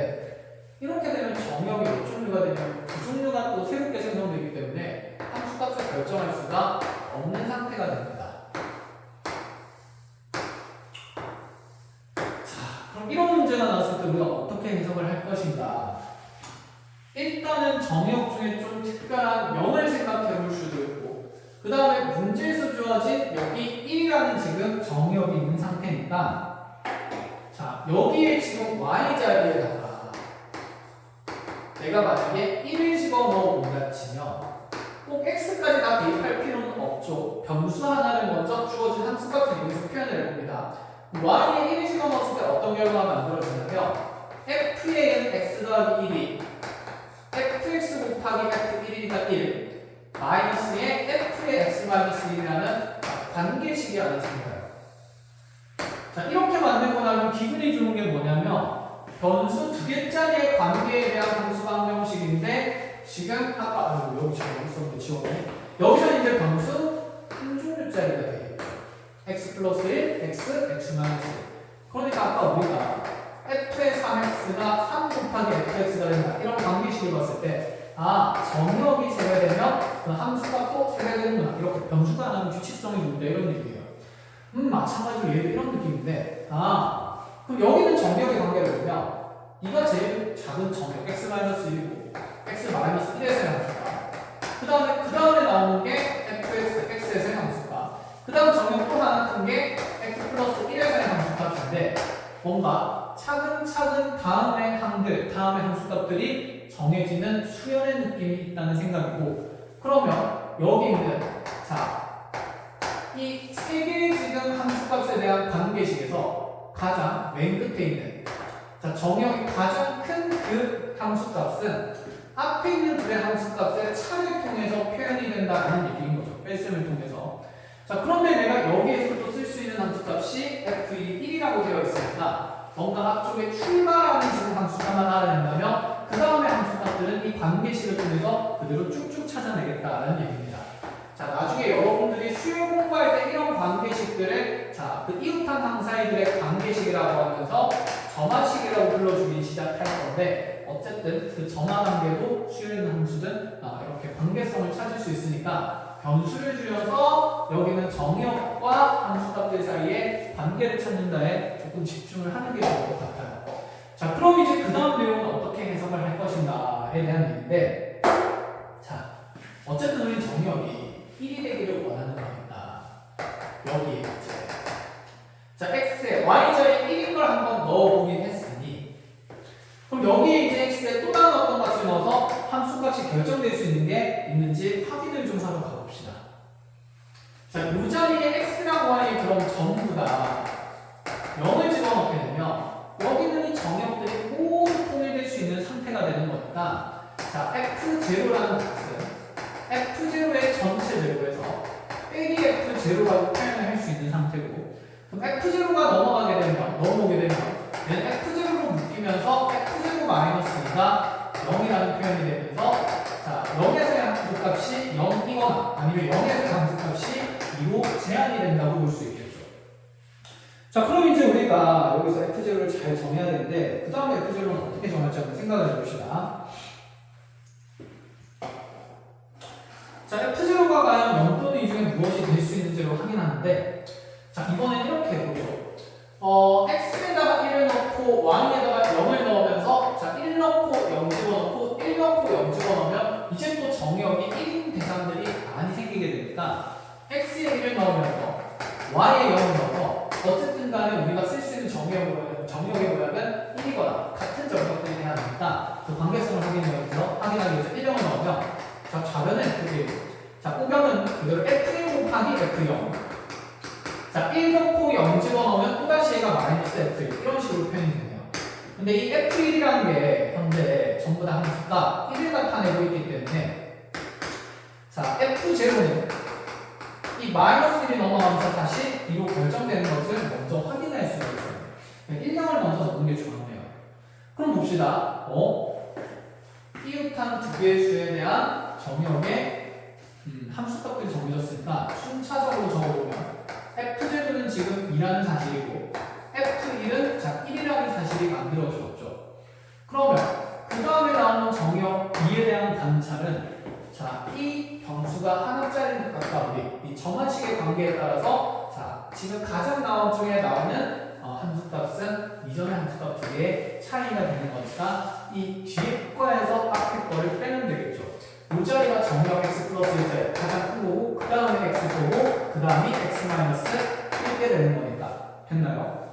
이렇게 되면 정역이 몇 종류가 되냐면 두 종류가 또 새롭게 생성되기 때문에 함수값을 결정할 수가 없는 상태가 됩니다. 자, 그럼 이런 문제가 나왔을 때 우리가 어떻게 해석을 할 것인가. 일단은 정역 중에 좀 특별한 명을 생각해 볼 수도 있고, 그 다음에 문제에서 주어진 여기 1이라는 지금 정역이 있는 상태니까, 자, 여기에 지금 y자리에다가 내가 만약에 1을 집어넣어 본다 치면 꼭 x까지 다 대입할 필요는 없죠. 변수 하나를 먼저 주어진 함수값을 이용해서 표현을 해봅니다. y에 1을 집어넣었을 때 어떤 결과가 만들어지냐면 f의 x 더하기 1이 fx 곱하기 f1이니까 1 마이너스의 f의 x 마이너스 1이라는 관계식이 알려집니다. 자, 이렇게 만들 하면 기분이 좋은 게 뭐냐면 변수 두 개짜리의 관계에 대한 함수 방정식인데 지금 아까 여기 있었는데 지웠네. 여기서 이제 변수 한 종류짜리가 되겠죠. x 플러스 1, x 마이너스 1. 그러니까 아까 우리가 f의 3x가 3 곱하기 fx가 된다 이런 관계식을 봤을 때 정역이 세배되면 그 함수값도 세배되는구나. 이렇게 변수가 하나는 규칙성이 좋은데 이런 얘기예요. 마찬가지로 얘도 이런 느낌인데 그럼 여기는 정역의 관계를 보면 이가 제일 작은 정역 x-1이고 x-1에서의 함수가 그 다음에 나오는 게 fx, x에서의 함수가 그 다음 정역 또 하나 큰 게 x 플러스 1에서의 함수값인데 뭔가 차근차근 다음의 함수값들이 정해지는 수열의 느낌이 있다는 생각이고 그러면 여기 있는 이 세 개의 지금 함수값에 대한 관계식에서 가장 맨 끝에 있는 정역이 가장 큰 그 함수값은 앞에 있는 둘의 함수값의 차를 통해서 표현이 된다는 얘기인 거죠. 뺄셈을 통해서. 그런데 내가 여기에서 또 쓸 수 있는 함수값이 f1이라고 되어 있으니까 뭔가 앞쪽에 출발하는 지금 함수값만 알아낸다면 그 다음에 함수값들은 이 관계식을 통해서 그대로 쭉쭉 찾아내겠다는 얘기입니다. 나중에 여러분들이 수요 공부할 때 이런 관계식들을 그 이웃한 항사이들의 관계식이라고 하면서 점화식이라고 불러주기 시작할 건데 어쨌든 그 점화 관계도 수요 있는 함수든 이렇게 관계성을 찾을 수 있으니까 변수를 줄여서 여기는 정역과 함수값들 사이에 관계를 찾는다에 조금 집중을 하는 게 좋을 것 같아요. 그럼 이제 그 다음 내용은 어떻게 해석을 할 것인가에 대한 얘기인데 어쨌든 우리 정역이 1이 되기를 원하는 겁니다. 여기 x에 y좌에 1인 걸 한번 넣어보긴 했으니 그럼 여기에 이제 x에 또 다른 어떤 값을 넣어서 함수값이 결정될 수 있는 게 있는지 확인을 좀 하러 가봅시다. 이 자리에 x랑 y이 그럼 전부 다 0을 집어넣게 되면 여기는 이 정역들이 모두 통일될 수 있는 상태가 되는 거니까 f0라는 값은 f0의 전체 제로에서 빼기 f0라고 표현을 할 수 있는 상태고 그럼 f0가 넘어오게 되면 얘는 f0로 묶이면서 f0-2가 0이라는 표현이 되면서 여기에서의 함수값이 0이거나 아니면 0에서의 함수값이 2로 제한이 된다고 볼 수 있겠죠. 그럼 이제 우리가 여기서 f0를 잘 정해야 되는데 그 다음에 f0는 어떻게 정할지 한번 생각을 해봅시다. f0가 과연 0 또는 2 중에 무엇이 될 수 있는지를 확인하는데 이번엔 이렇게 해보죠. x에다가 1을 넣고 y에다가 0을 넣으면서 1 넣고 0 집어넣고 1 넣고 0 집어넣으면 이제 또 정역이 1인 대상들이 많이 생기게 되니까 x에 1을 넣으면서 y에 0을 넣어서 어쨌든 간에 우리가 쓸 수 있는 정역의 모양은 1이거나 같은 정역들이 돼야 하니까 그 관계성을 확인하기 위해서 1, 0을 넣으면 좌변은 F1, 꼬변은 그대로 F1 곱하기 F0. 1 넣고 0 집어넣으면 또다시 얘가 마이너스 F1 이런 식으로 표현이 되네요. 근데 이 F1이라는 게 현재 전부 다 함수가 1을 나타내고 있기 때문에 F0는 이 마이너스 1이 넘어가면서 다시 2로 결정되는 것을 먼저 확인할 수가 있어요. 1, 0을 먼저 넣는 게 좋았네요. 그럼 봅시다. 이웃한 두 개의 수에 대한 정역의 함수값들이 정해졌으니까 순차적으로 적어보면 f0는 지금 2라는 사실이고 f1은 1이라는 사실이 만들어졌죠. 그러면 그 다음에 나오는 정역 2에 대한 관찰은 이 변수가 하나짜리인 것 같다. 우리 이 정한식의 관계에 따라서 지금 가장 중에 나오는 함수값은 이전의 함수값 두 개의 차이가 되는 거니까 이 뒤에 거에서 앞에 거를 빼면 되겠죠. 이 자리가 정역 x 플러스 1자 가장 큰 거고 그 다음에 x 거고 그 다음이 x 마이너스 1게 되는 거니까 됐나요?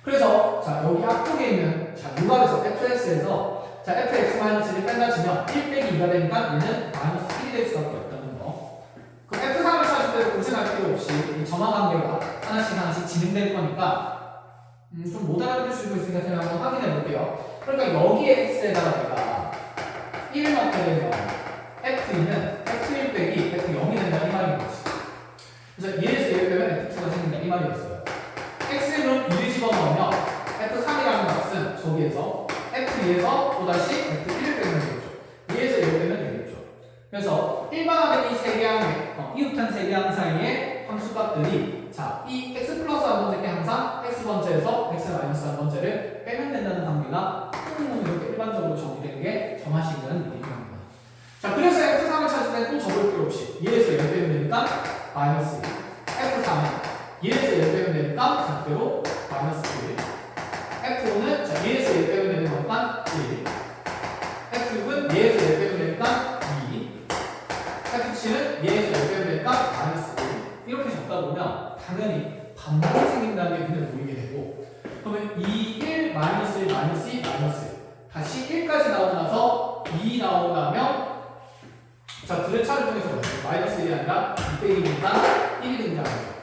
그래서 여기 앞쪽에 있는 유괄에서 fx에서 fx 마이너스 1을 뺀다 치면 1 빼기 2가 되니까 얘는 마이너스 1이 될 수밖에 없다는 거. 그럼 f3을 찾을 때 고생할 필요 없이 이 점화 관계가 하나씩 진행될 거니까 좀 못 알아들을 수 있으니까 제가 한번 확인해 볼게요. 그러니까 여기에 x에다가 내가 1을 넣게 되면 f2는 f1 빼기 f0이 된다 이 말인 거지. 그래서 1에서 1 빼면 f2가 생긴다 이 말이었어요. x에 그럼 2를 집어넣으면 저기에서 F2에서 또다시 F1을 빼면 되겠죠. 2에서 1을 빼면 되겠죠. 그래서 일반화된 이 세 개 항의, 이웃한 세 개 항 사이의 함수값들이 자, 이 x 플러스 한 번째께 항상 x 번째에서 x 마이너스 한 번째를 빼면 된다는 관계가 이렇게 일반적으로 정의되는 게 정하식이라는 얘기입니다. 자, 그래서 F3을 찾을 때 또 적을 필요 없이 2에서 1 빼면 되니까 마이너스 1. F3은 2에서 1 빼면 되니까 자, 그대로 마이너스 1. F5는 자, 2에서 1 빼면 되는 거니까 1. F6은 2에서 1 빼면 되니까 2. F7은 2에서 1 빼면 되니까 마이너스 1. 이렇게 적다 보면 당연히 반복이 생긴다는 게 눈에 보이게 되고, 그러면 2, 1, 마이너스 1, 마이너스 2, 마이너스 1. 다시 1까지 나오고 나서 2 나오고 나면 자, 둘의 차를 통해서 마이너스 1이 아니라 2 빼기니까 1이 등장하죠.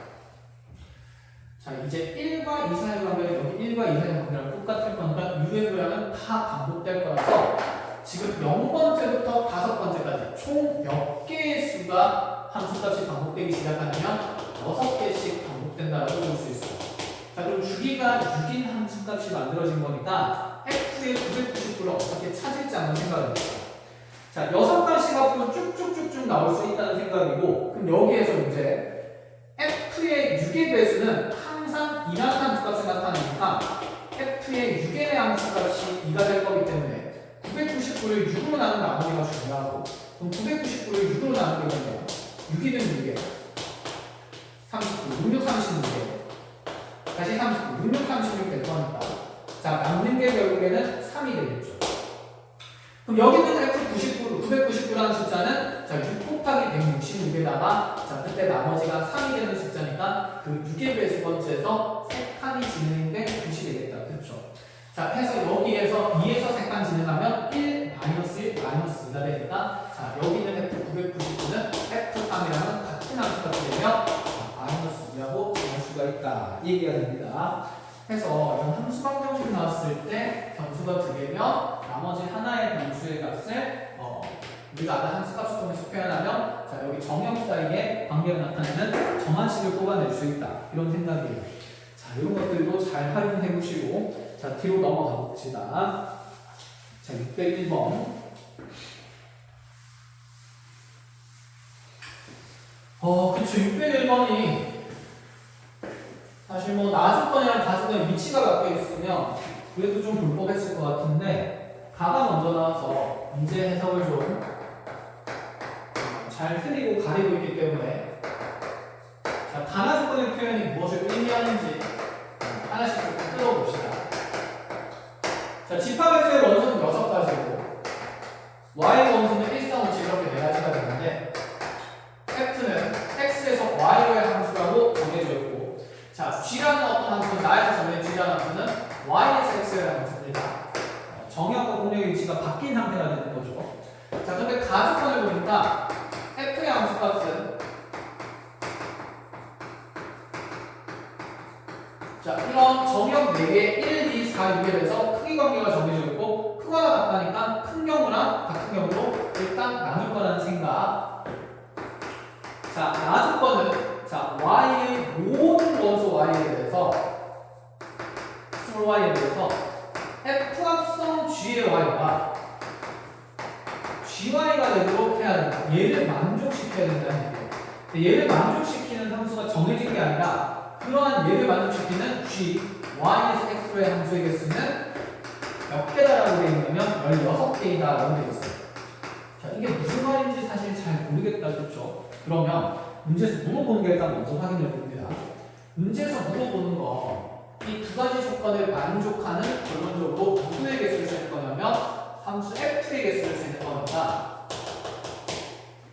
자, 이제 1과 2 사이의 관계는 여기 1과 2 사이의 관계랑 똑같을 거니까 유의 모양은 다 반복될 거라서 지금 0번째부터 5번째까지 총 몇 개의 수가 함수값이 반복되기 시작하냐면 6개씩 반복된다라고 볼 수 있어요. 자, 그럼 주기가 6인 함수값이 만들어진 거니까 F의 999를 어떻게 찾을지 한번 생각해보세요. 자, 6가지 앞으로 쭉쭉쭉쭉 나올 수 있다는 생각이고, 그럼 여기에서 이제 F의 6의 배수는 항상 2만 함수값을 나타내니까 F의 6의 배 함수값이 2가 될 거기 때문에 999를 6으로 나눈 나머지가 중요하고, 그럼 999를 6으로 나누게 되면 6이든 6에 39, 66, 36에 다시 39, 66, 36 될 거니까 자, 남는 게 결국에는 3이 되겠죠. 그럼 여기 있는 F99, 999라는 숫자는 자, 6 곱하기 166에다가 자, 그때 나머지가 3이 되는 숫자니까 그 6의 배수 번째에서 3칸이 진행된 90이 되겠다. 그렇죠? 자, 해서 여기에서 2에서 3칸 진행하면 1, 마이너스 1, 마이너스 2가 되니까 자, 여기 있는 F999는 F3이라는 같은 함수값이 되며 마이너스 2라고 정할 수가 있다. 이 얘기가 됩니다. 해서 이런 함수 방정식 나왔을 때 변수가 2개면 나머지 하나의 변수의 값을 우리가 아까 함수값을 통해서 표현하면 자, 여기 정형 사이에 관계를 나타내는 정한식을 뽑아낼 수 있다. 이런 생각이에요. 자, 이런 것들도 잘 활용해 보시고 자, 뒤로 넘어가 봅시다. 자, 601번. 그쵸. 601번이 사실 뭐 나주권이랑 가주권의 위치가 바뀌어 있으면 그래도 좀 불법했을 것 같은데 가가 먼저 나와서 문제 해석을 좀 잘 흐리고 가리고 있기 때문에 자, 가나주권의 표현이 무엇을 의미하는지 하나씩 좀 뜯어봅시다. 자, 집합x의 원소는 6가지고 y의 원소는 1, 3, 5, 7 이렇게 4가지가 되는데 f는 x에서 y로의 함수라고 정해져 있고 자, g라는 어떤 함수는 나에서 정해진 g라는 함수는 y에서 x라는 함수입니다. 정의역과 공력의 위치가 바뀐 상태가 되는 거죠. 자, 근데 가주권을 보니까 f의 함수값은 자, 이런 정의역 4개 1, 2, 4, 6에 대해서 크기 관계가 정해져 있고 크거나 같다니까 큰 경우랑 같은 경우로 일단 나눌 거라는 생각. 자, 나주권은 자, y의 모든 원소 y에 대해서 스몰 y에 대해서 f 합성 g의 y가 gy가 되도록 해야 된다. 얘를 만족시켜야 된다는 얘기예요. 얘를 만족시키는 함수가 정해진 게 아니라 그러한 얘를 만족시키는 g, y에서 x로의 함수의 개수는 몇 개다라고 되어 있냐면 16개이다라고 되어 있어요. 자, 이게 무슨 말인지 사실 잘 모르겠다. 그렇죠? 그러면 문제에서 물어보는 게 일단 먼저 확인해 봅니다. 문제에서 물어보는 거 이 두 가지 조건을 만족하는 결론적으로 누구의 개수를 세는 거냐면 함수 f의 개수를 세는 거니까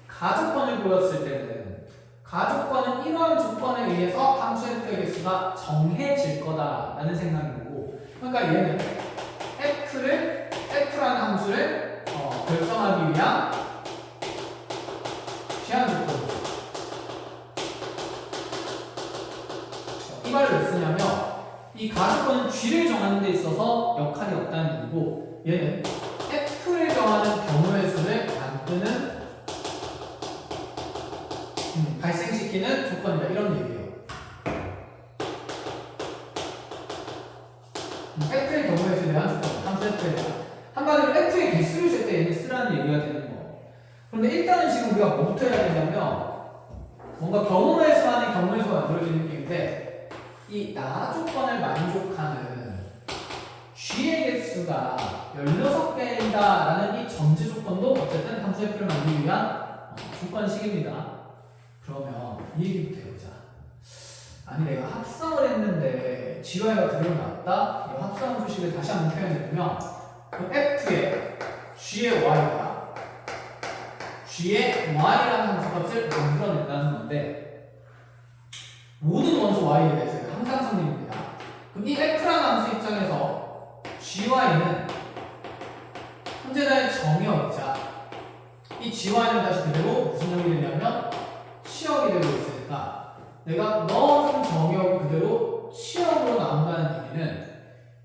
가조건을 보였을 때는 가조건은 이러한 조건에 의해서 함수 f의 개수가 정해질 거다라는 생각인 거고 그러니까 얘는 f라는 함수를 결정하기 위한 제한 조건이죠. 이 말을 왜 쓰냐면 이 가주권은 g를 정하는 데 있어서 역할이 없다는 얘기고 얘는 f를 정하는 경우의 수를 만드는 발생시키는 조건이다 이런 얘기예요. f의 경우의 F에 대한 함수 F에 대한 한마디로 F의 개수를 셀 때 얘는 쓰라는 얘기가 되는 거. 그런데 일단은 지금 우리가 뭐부터 해야 되냐면 뭔가 경험에서 하는 경험에서 만들어지는 게인데 이 나 조건을 만족하는 G의 개수가 16개이다 라는 이 전제 조건도 어쨌든 함수 F를 만들기 위한 조건식입니다. 그러면 이 얘기부터 해보자. 아니 내가 합성을 했는데 GY가 그대로 나왔다? 이 합성함수식을 다시 한번 표현해보면 그럼 F의 G의 Y가 G의 Y라는 함수값을 만들어낸다는 건데 모든 원소 Y에 대해서 항상 성립입니다. 그럼 이 F라는 함수 입장에서 GY는 현재 나의 정의역이자 이 GY는 다시 그대로 무슨 역이 되냐면 치역이 되고 있으니까 내가 넣어준 정의역이 그대로 치역으로 나온다는 얘기는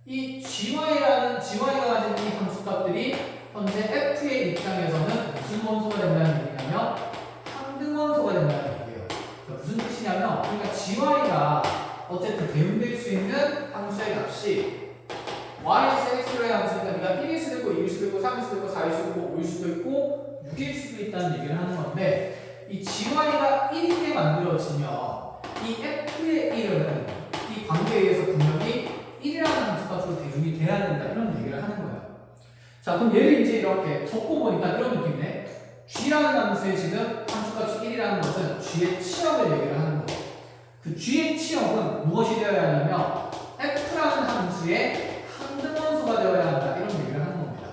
이 GY가 가진 이 함수값들이 현재 F의 입장에서는 무슨 원소가 된다는 얘기냐면 항등원소가 된다는 얘기예요. 무슨 뜻이냐면 그러니까 GY가 어쨌든 대응될 수 있는 함수의 값이 Y에서 X로의 함수니까 네가 1일 수도 있고 2일 수도 있고 3일 수도 있고 4일 수도 있고 5일 수도 있고 6일 수도 있다는 얘기를 하는 건데 이 GY가 1이게 만들어지면 이 F의 1은 이 관계에 의해서 분명히 1이라는 함수값으로 대응이 돼야 된다 이런 얘기를 하는 거예요. 자 그럼 얘를 이제 이렇게 적고 보니까 이런 느낌이네. G라는 함수의 지금 함수값이 1이라는 것은 G의 치역을 얘기를 하는 거예요. 그 G의 치역은 무엇이 되어야 하냐면 F라는 함수의 항등원소가 되어야 한다 이런 얘기를 하는 겁니다.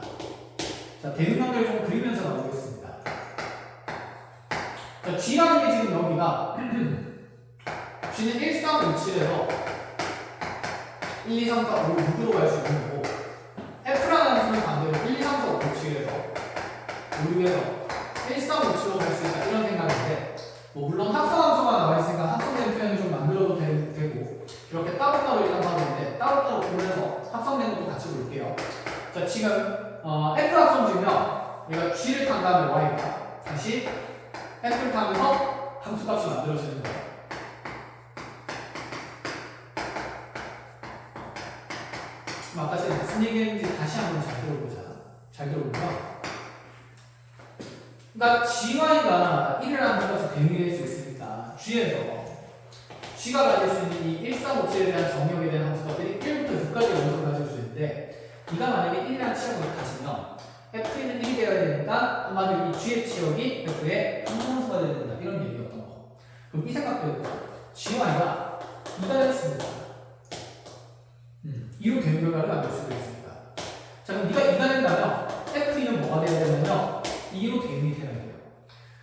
자 대응 관계를 좀 그리면서 나오겠습니다. 자 G라는 게 지금 여기가 G는 1, 3, 5, 7에서 1, 2, 3, 4, 5, 6으로 갈 수 있는 거고 F라는 함수는 반대로 1, 2, 3, 4, 5, 7에서 5, 6에서 1, 3, 5, 7로 갈 수 있다 이런 생각인데 뭐 물론 합성함수가 나와 있으니까 합성된 표현을 좀 만들어도 되고 이렇게 따로따로 일단 하고 있는데 따로따로 보면서 합성된 것도 같이 볼게요. 자 지금 F 합성 주면 얘가 G를 탄 다음에 Y가 다시 F를 타면서 함수값이 만들어지는 거예요. 아까 제가 무슨 얘기했는지 다시 한번 잘 들어보자. 잘 들어보면 그러니까 GY가 1을 함수값을 대응이 될 수 있으니까 G에서 G가 가질 수 있는 이 1, 3, 5, 7에 대한 정의역에 대한 함수값들이 1부터 6까지 원소를 가질 수 있는데 네가 만약에 1이라는 치역을 가지면 F는 1이 되어야 되니까 한마디로 이 G의 치역이 F의 항등원소가 되어야 된다 이런 얘기였던 거. 그럼 이 생각도 해보자. GY가 2가 될 수 있는 거야. 2로 대응 결과를 만들 수도 있습니다. 자 그럼 네가 2가 된다면 F는 뭐가 되어야 되냐면 2로 대응이 돼야 돼요.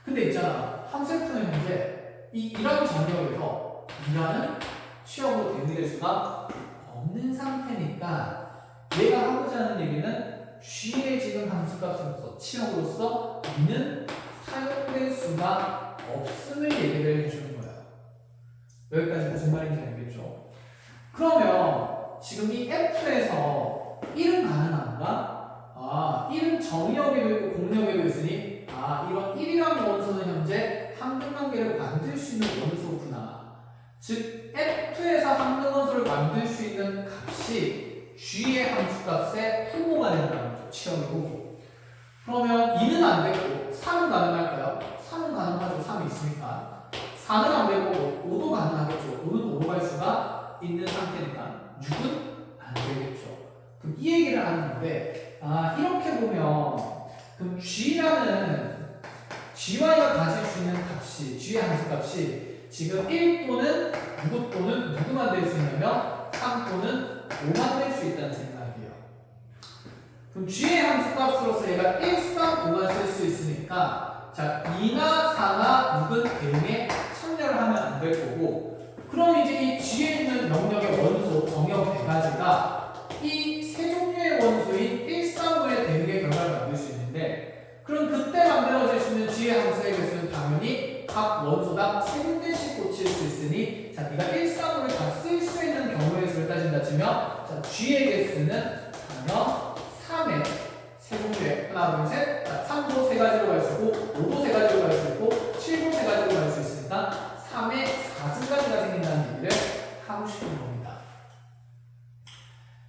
근데 있잖아 함수 F는 현재 이 2라는 정의역에서 2라는 치역으로 대응이 될 수가 없는 상태니까 얘가 하고자 하는 얘기는 G의 지금 함수값으로서 치역으로서 2는 사용될 수가 없음을 얘기를 해주는 거야. 여기까지 무슨 말인지 알겠죠? 그러면 지금 이 F에서 1은 가능한가? 1은 정의역에도 있고 공역에도 있으니 이런 1이라는 원소는 현재 항등관계를 만들 수 있는 원소구나. 즉 F에서 항등원소를 만들 수 있는 값이 G의 함수값의 후보가 된다는 거죠. 치역의 후보. 그러면 2는 안 되고 3은 가능할까요? 3은 가능하죠. 3이 있으니까. 4는 안 되고 5도 가능하겠죠. 5는 5로 갈 수가 있는 상태니까 6은 안 되겠죠. 그럼 이 얘기를 하는 건데 이렇게 보면 그럼 GY가 가질 수 있는 값이 G의 함수값이 지금 1 또는 6 또는 누구만 될 수 있냐면 3 또는 5만 될 수 있다는 생각이에요. 그럼 G의 함수값으로서 얘가 1, 3, 5만 쓸 수 있으니까 자 2나 4나 6은 대응에 참여를 하면 안 될 거고 그럼 이제 이 G에 있는 영역의 원소 정역 4가지가 이 세 종류의 원소인 1, 3, 5의 대응의 결과를 만들 수 있는데 그럼 그때 만들어질 수 있는 G의 함수의 개수는 당연히 각 원소당 3군데씩 고칠 수 있으니 자 네가 1, 3, 5를 다 쓸 수 있는 경우의 수를 따진다 치면 자 G의 개수는 단연 3의 세 종류의 하나, 둘, 셋 3도 3가지로 갈 수 있고 5도 3가지로 갈 수 있고 7도 3가지로 갈 수 있으니까 3의 4승까지가 생긴다는 얘기를 하고 싶은 겁니다.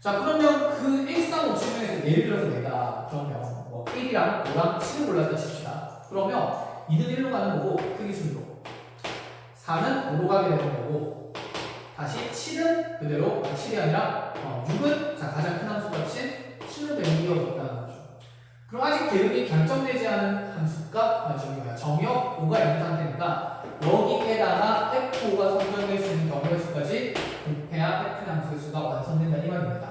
자, 그러면 그 1, 3, 5, 7 중에서 예를 들어서 내가 그러면 뭐 1이랑 5랑 7을 골랐다 칩시다. 그러면 2는 1로 가는 거고 크기 순으로 4는 5로 가게 되는 거고 다시 7은 그대로 7이 아니라 6은 자, 가장 큰 함수 값인 7로 변이되어졌다는 거죠. 그럼 아직 대응이 결정되지 않은 함수값 정역 5가 있는 상태니까 여기에다가 F5가 선정될 수 있는 경우의 수까지 곱해야 F 함수의 수가 완성된다 이 말입니다.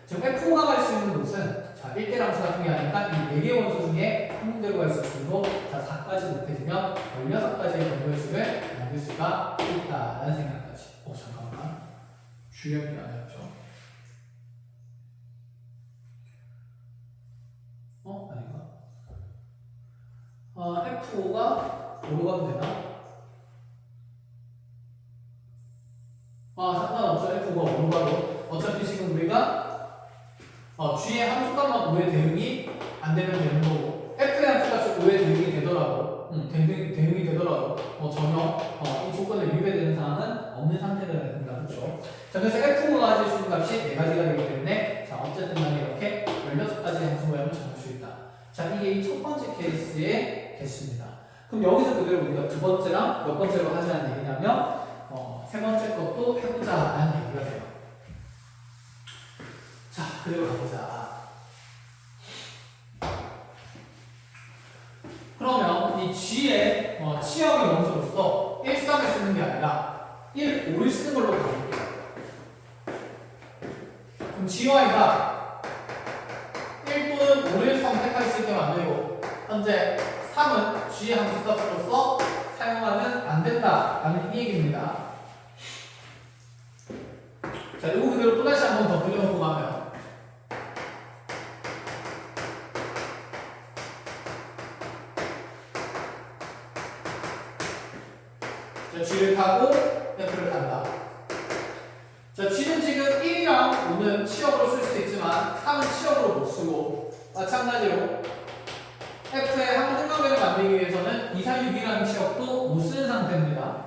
지금 F5가 갈 수 있는 곳은 자 1대 함수 같은 게 아니니까 이 4개 원소 중에 한 군데로 갈 수 있으므로 자 4까지 곱해지면 16가지의 경우의 수를 만들 수가 있다라는 생각까지. 잠깐만. 주역이 아니었죠. 아닌가? F5가 5로 가도 되나? 상관없어. F5가 5로 가도. 어차피 지금 우리가 G의 함수값만 5의 대응이 안 되면 되는 거고 F의 함수값이 5의 대응이 되더라도 대응이 되더라도 전혀 이 조건에 위배되는 사항은 없는 상태가 됩니다. 그렇죠? 자, 그래서 F5가 가질 수 있는 값이 4가지가 되기 때문에 자, 어쨌든 간에 이렇게 16가지의 함수 모양을 잡을 수 있다. 자, 이게 이 첫 번째 케이스의 개수입니다. 그럼 여기서 그대로 우리가 두 번째랑 몇 번째로 하자는 얘기냐면 세 번째 것도 해보자라는 얘기가 돼요. 자, 그대로 가보자. 그러면 이 G의 치역의 원소로서 1, 3을 쓰는 게 아니라 1, 5를 쓰는 걸로 가볼게요. 그럼 GY가 1 또는 5를 선택할 수 있게 만들고 현재 3은 G의 함수값으로서 사용하면 안 된다라는 이 얘기입니다. 자, 이거 그대로 또다시 한 번 더 그려놓고 가면 자, G를 타고 F를 탄다. 자, G는 지금 1이랑 5는 치역으로 쓸 수 있지만 3은 치역으로 못 쓰고 마찬가지로 F의 함수값을 만들기 위해서는 2, 4, 6이라는 치역도 못 쓰는 상태입니다.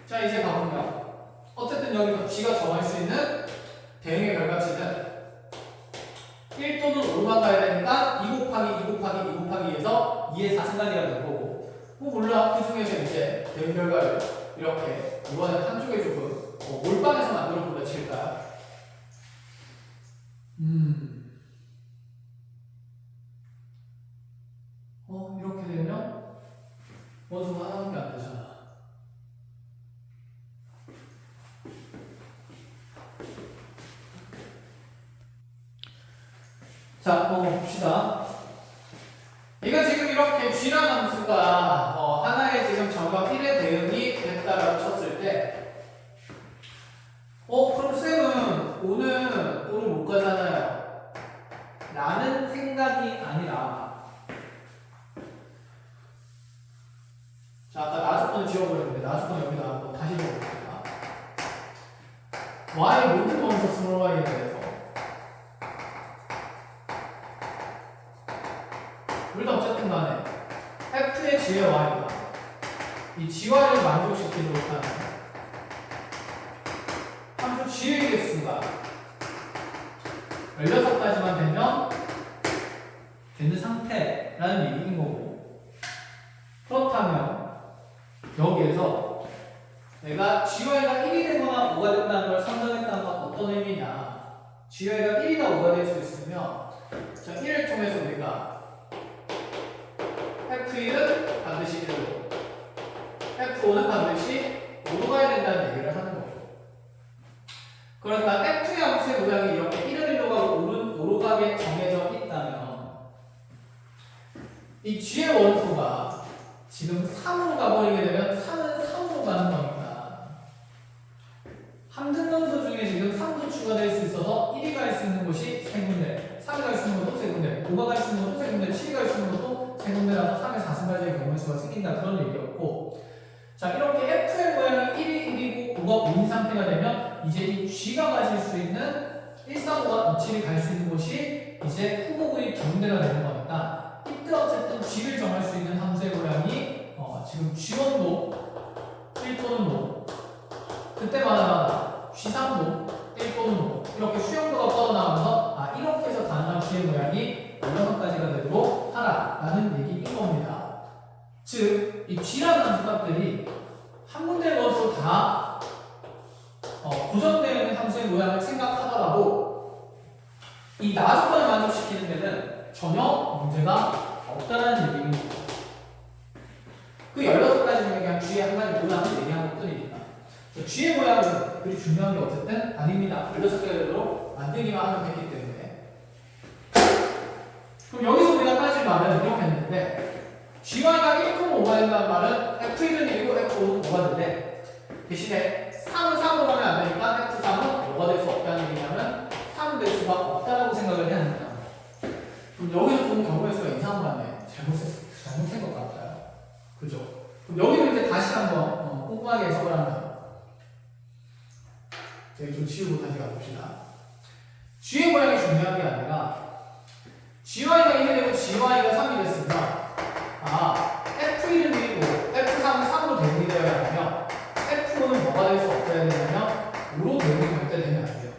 자, 이제 가보면 어쨌든 여기서 G가 정할 수 있는 대응의 결과치는 1 또는 5만 가야 되니까 2 곱하기 2 곱하기 2 곱하기 2에서 2의 4승까지가 될 거고 몰라 그 중에서 이제 대응 결과를 이렇게 이번엔 한쪽에 조금 몰빵해서 만들어 보려 칠까요? 이렇게 되면 원소가 하나밖에 안 되잖아. 자, 봅시다. 이거 지금 이렇게 G라는 함수가 하나의 지금 정각 1의 대응이 됐다라고 쳤을 때 그럼 쌤은 5를 못 가잖아요 라는 생각이 아니라 자, 아까 나조건을 지워버렸는데 나조건 여기다 한번 다시 적어볼게요. Y 모든 원소 스몰 y에 대해서 일단 어쨌든 간에 F의 G의 Y가 이 GY를 만족시키지 못하는 함수 G의 개수가 16가지만 되면 되는 상태라는 얘기인 거고 그렇다면 여기에서 내가 GY가 1이 되거나 5가 된다는 걸 선정했다는 건 어떤 의미냐 GY가 1이나 5가 될 수 있으면 자, 1을 통해서 우리가 F1은 반드시 1로 F5는 반드시 5로 가야 된다는 얘기를 하는 거죠. 그러니까 F의 함수의 모양이 이렇게 1은 1로 가고 5는 5로 가게 정해져 있다면 이 G의 원소가 지금 3으로 가버리게 되면 3은 3으로 가는 거니까 함등 원소 중에 지금 3도 추가될 수 있어서 1이 갈 수 있는 곳이 3군데 3이 갈 수 있는 것도 3군데 5가 갈 수 있는 것도 3군데 7이 갈 수 있는 것도 3군데라서 3의 4승까지의 경우의 수가 생긴다 그런 얘기였고 자 이렇게 F의 모양이 1이 1이고 5가 5인 상태가 되면 이제 이 G가 가질 수 있는 1, 4, 5가 7이 갈 수 있는 곳이 이제 후보의 두 군데가 되는 거니까 이때 어쨌든 G를 정할 수 있는 함수의 모양이 지금 G1도 1 또는 5 그때마다 G3도 1 또는 5 이렇게 수용도가 G의 모양이 16가지가 되도록 하라라는 얘기인 겁니다. 즉, 이 G라는 함수값들이 한 군데 넣어서 다 고정되어 있는 함수의 모양을 생각하더라도 이 나조건을 만족시키는 데는 전혀 문제가 없다는 얘기입니다. 그 16가지 중에 그냥 G의 한 가지 모양을 얘기한 것 뿐입니다. G의 모양은 그리 중요한 게 어쨌든 아닙니다. 16개로 만들기만 하면 되기 때문에. 그럼 여기서 우리가 따질 말은 이렇게 했는데 GY가 1,5가 된다는 말은 F1은 1이고 F5는 5가 되는데 대신에 3은 3으로 가면 안 되니까 F3은 5가 될 수 없다는 얘기냐면 3은 될 수가 없다라고 생각을 해야 합니다. 그럼 여기서 본 경우의 수가 이상한 거 아니에요? 잘못된 것 같아요. 그죠? 그럼 여기를 이제 다시 한번 꼼꼼하게 해석을 하면 저희 좀 지우고 다시 가봅시다. G의 모양이 중요한 게 아니라 GY가 1이 되고 GY가 3이 됐으면 F1은 1이고 F3은 3으로 대응이 되어야 하며 F5는 뭐가 될 수 없어야 되냐면 5로 대응이 될 때 되면 안 돼요.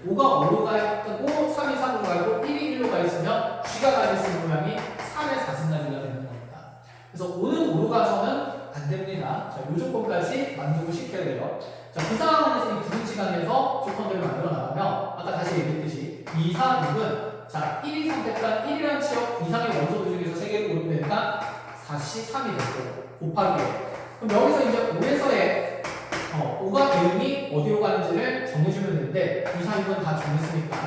5가 5로 가 있고 3이 3으로 가고 1이 1로 가 있으면 G가 가질 수 있는 모양이 3의 4승가지가 되는 겁니다. 그래서 5는 5로 가서는 안 됩니다. 자, 이 조건까지 만족을 시켜야 돼요. 자, 그 상황에서 이 부등치간에서 조건들을 만들어 나가면 아까 다시 얘기했듯이 2, 4, 6은 자, 1이 선택한 1이라는 지역 이상의 원소들 중에서 3개를 고르면 되니까 4시 3이 됐고 곱하기 그럼 여기서 이제 5에서의 5가 대응이 어디로 가는지를 정해주면 되는데 2, 4, 6은 다 정했으니까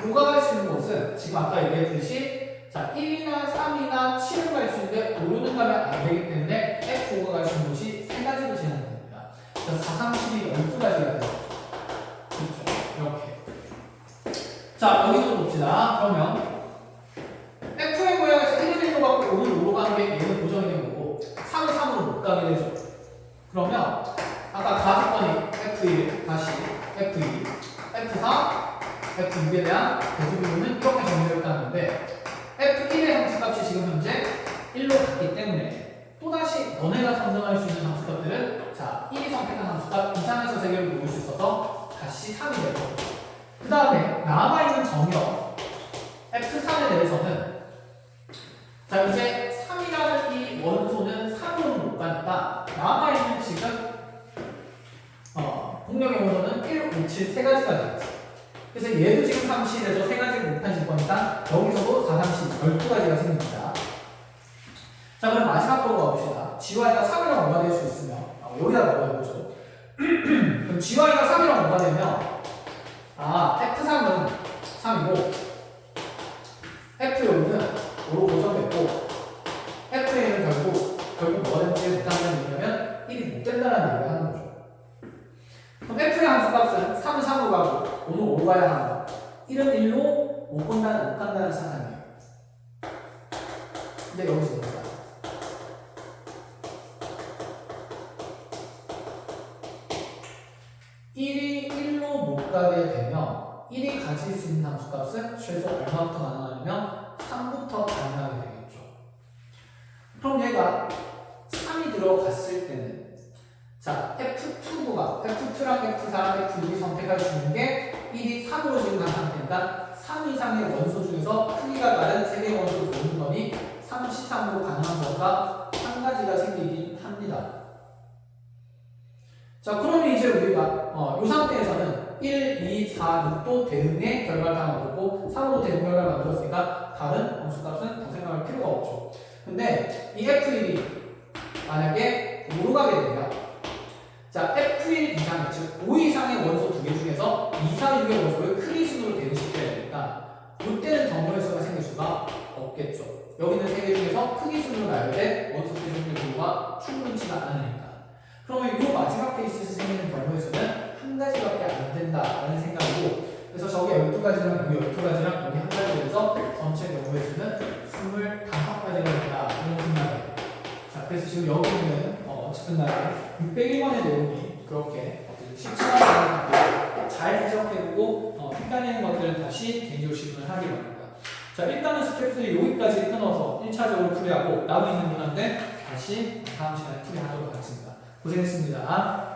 5가 갈 수 있는 곳은 지금 아까 얘기했듯이 자, 1이나 3이나 7을 갈 수 있는데 5는 가면 안 되기 때문에 F5가 갈 수 있는 곳이 3가지로 제한됩니다. 자, 4, 3, 12, 12가지가 되죠. 그렇죠. 이렇게. 자, 여기서 봅시다. 그러면 F의 모양에서 1은 1로 가고 5는 5로 가는 게 얘는 고정이 된 거고 3은 3으로 못 가게 되죠. 그러면 아까 가속건이 F1 다시 F2, F4, F6에 대한 대수비율은 이렇게 정리되었다는데 F1의 함수값이 지금 현재 1로 갔기 때문에 또다시 너네가 선정할 수 있는 함수값들은 자, 1이 선택한 함수값 이상에서 3개를 모을 수 있어서 다시 3이 되고 그 다음에 남아있는 정역 F3에 대해서는 자, 이제 3이라는 이 원소는 3으로 못 가니까 남아있는 지금 공룡의 원소는 1, 5, 7 세 가지가 되겠지. 그래서 얘도 지금 3C에서 3가지를 못 하실 거니까 여기서도 4, 3C 12가지가 생깁니다. 자, 그럼 마지막 거로 가봅시다. GY가 3이랑 5가 될 수 있으면 여기다 넣어보죠. 그럼 GY가 3이랑 5가 되면 F3은 3이고 F6은 5로 고정됐고 F1은 결국 뭐가 된지 못한다는 얘기냐면 1이 못 된다는 얘기를 하는 거죠. 그럼 F의 함수값은 3은 3으로 가고 5는 5로 가야 한다. 1은 1로 못 간다는 상상이에요. 근데 여기서 봅시다. 1이 1로 못 가게 되면 1이 가질 수 있는 함수값은 최소 얼마부터 가능하냐면 3부터 가능하게 되겠죠. 그럼 얘가 3이 들어갔을 때는 자, F2가 F2랑 F4랑 F6이 선택할 수 있는 게 1이 3으로 지금 간 상태니까 3 이상의 원소 중에서 크기가 다른 3개의 원소를 고르는 거니 3, 13으로 가능한 거가 한 가지가 생기긴 합니다. 자, 그러면 이제 우리가 이 상태에서는 1, 2, 4, 6도 대응의 결과를 다 만들었고 3으로 대응 결과를 만들었으니까 다른 함수값은 더 생각할 필요가 없죠. 근데 이 F1이 만약에 5로 가게 되면 자, F1 이상, 즉 5 이상의 원소 2개 중에서 2, 4, 6의 원소를 크기 순으로 대응시켜야 되니까 이때는 정보의 수가 생길 수가 없겠죠. 여기는 3개 중에서 크기 순으로 나열 때 원소 대중의 경우가 충분치가 않으니까. 그러면 이 마지막 케이스에서 생기는 경우의 수는 한 가지밖에 안 된다라는 생각이고 그래서 저게 12가지랑 여기 12가지랑 여기 한 가지로 해서 전체 경우의 수는 25가지가 된다 이런 생각이에요. 자, 그래서 지금 여기 보면 어쨌든 간에 601번의 내용이 그렇게 17번의 잘 해석해보고 헷갈리는 것들을 다시 개인적으로 질문을 하기 바랍니다. 자, 일단은 스텝3 여기까지 끊어서 1차적으로 풀이하고 남아있는 분한테 다시 다음 시간에 풀이하도록 하겠습니다. 고생했습니다.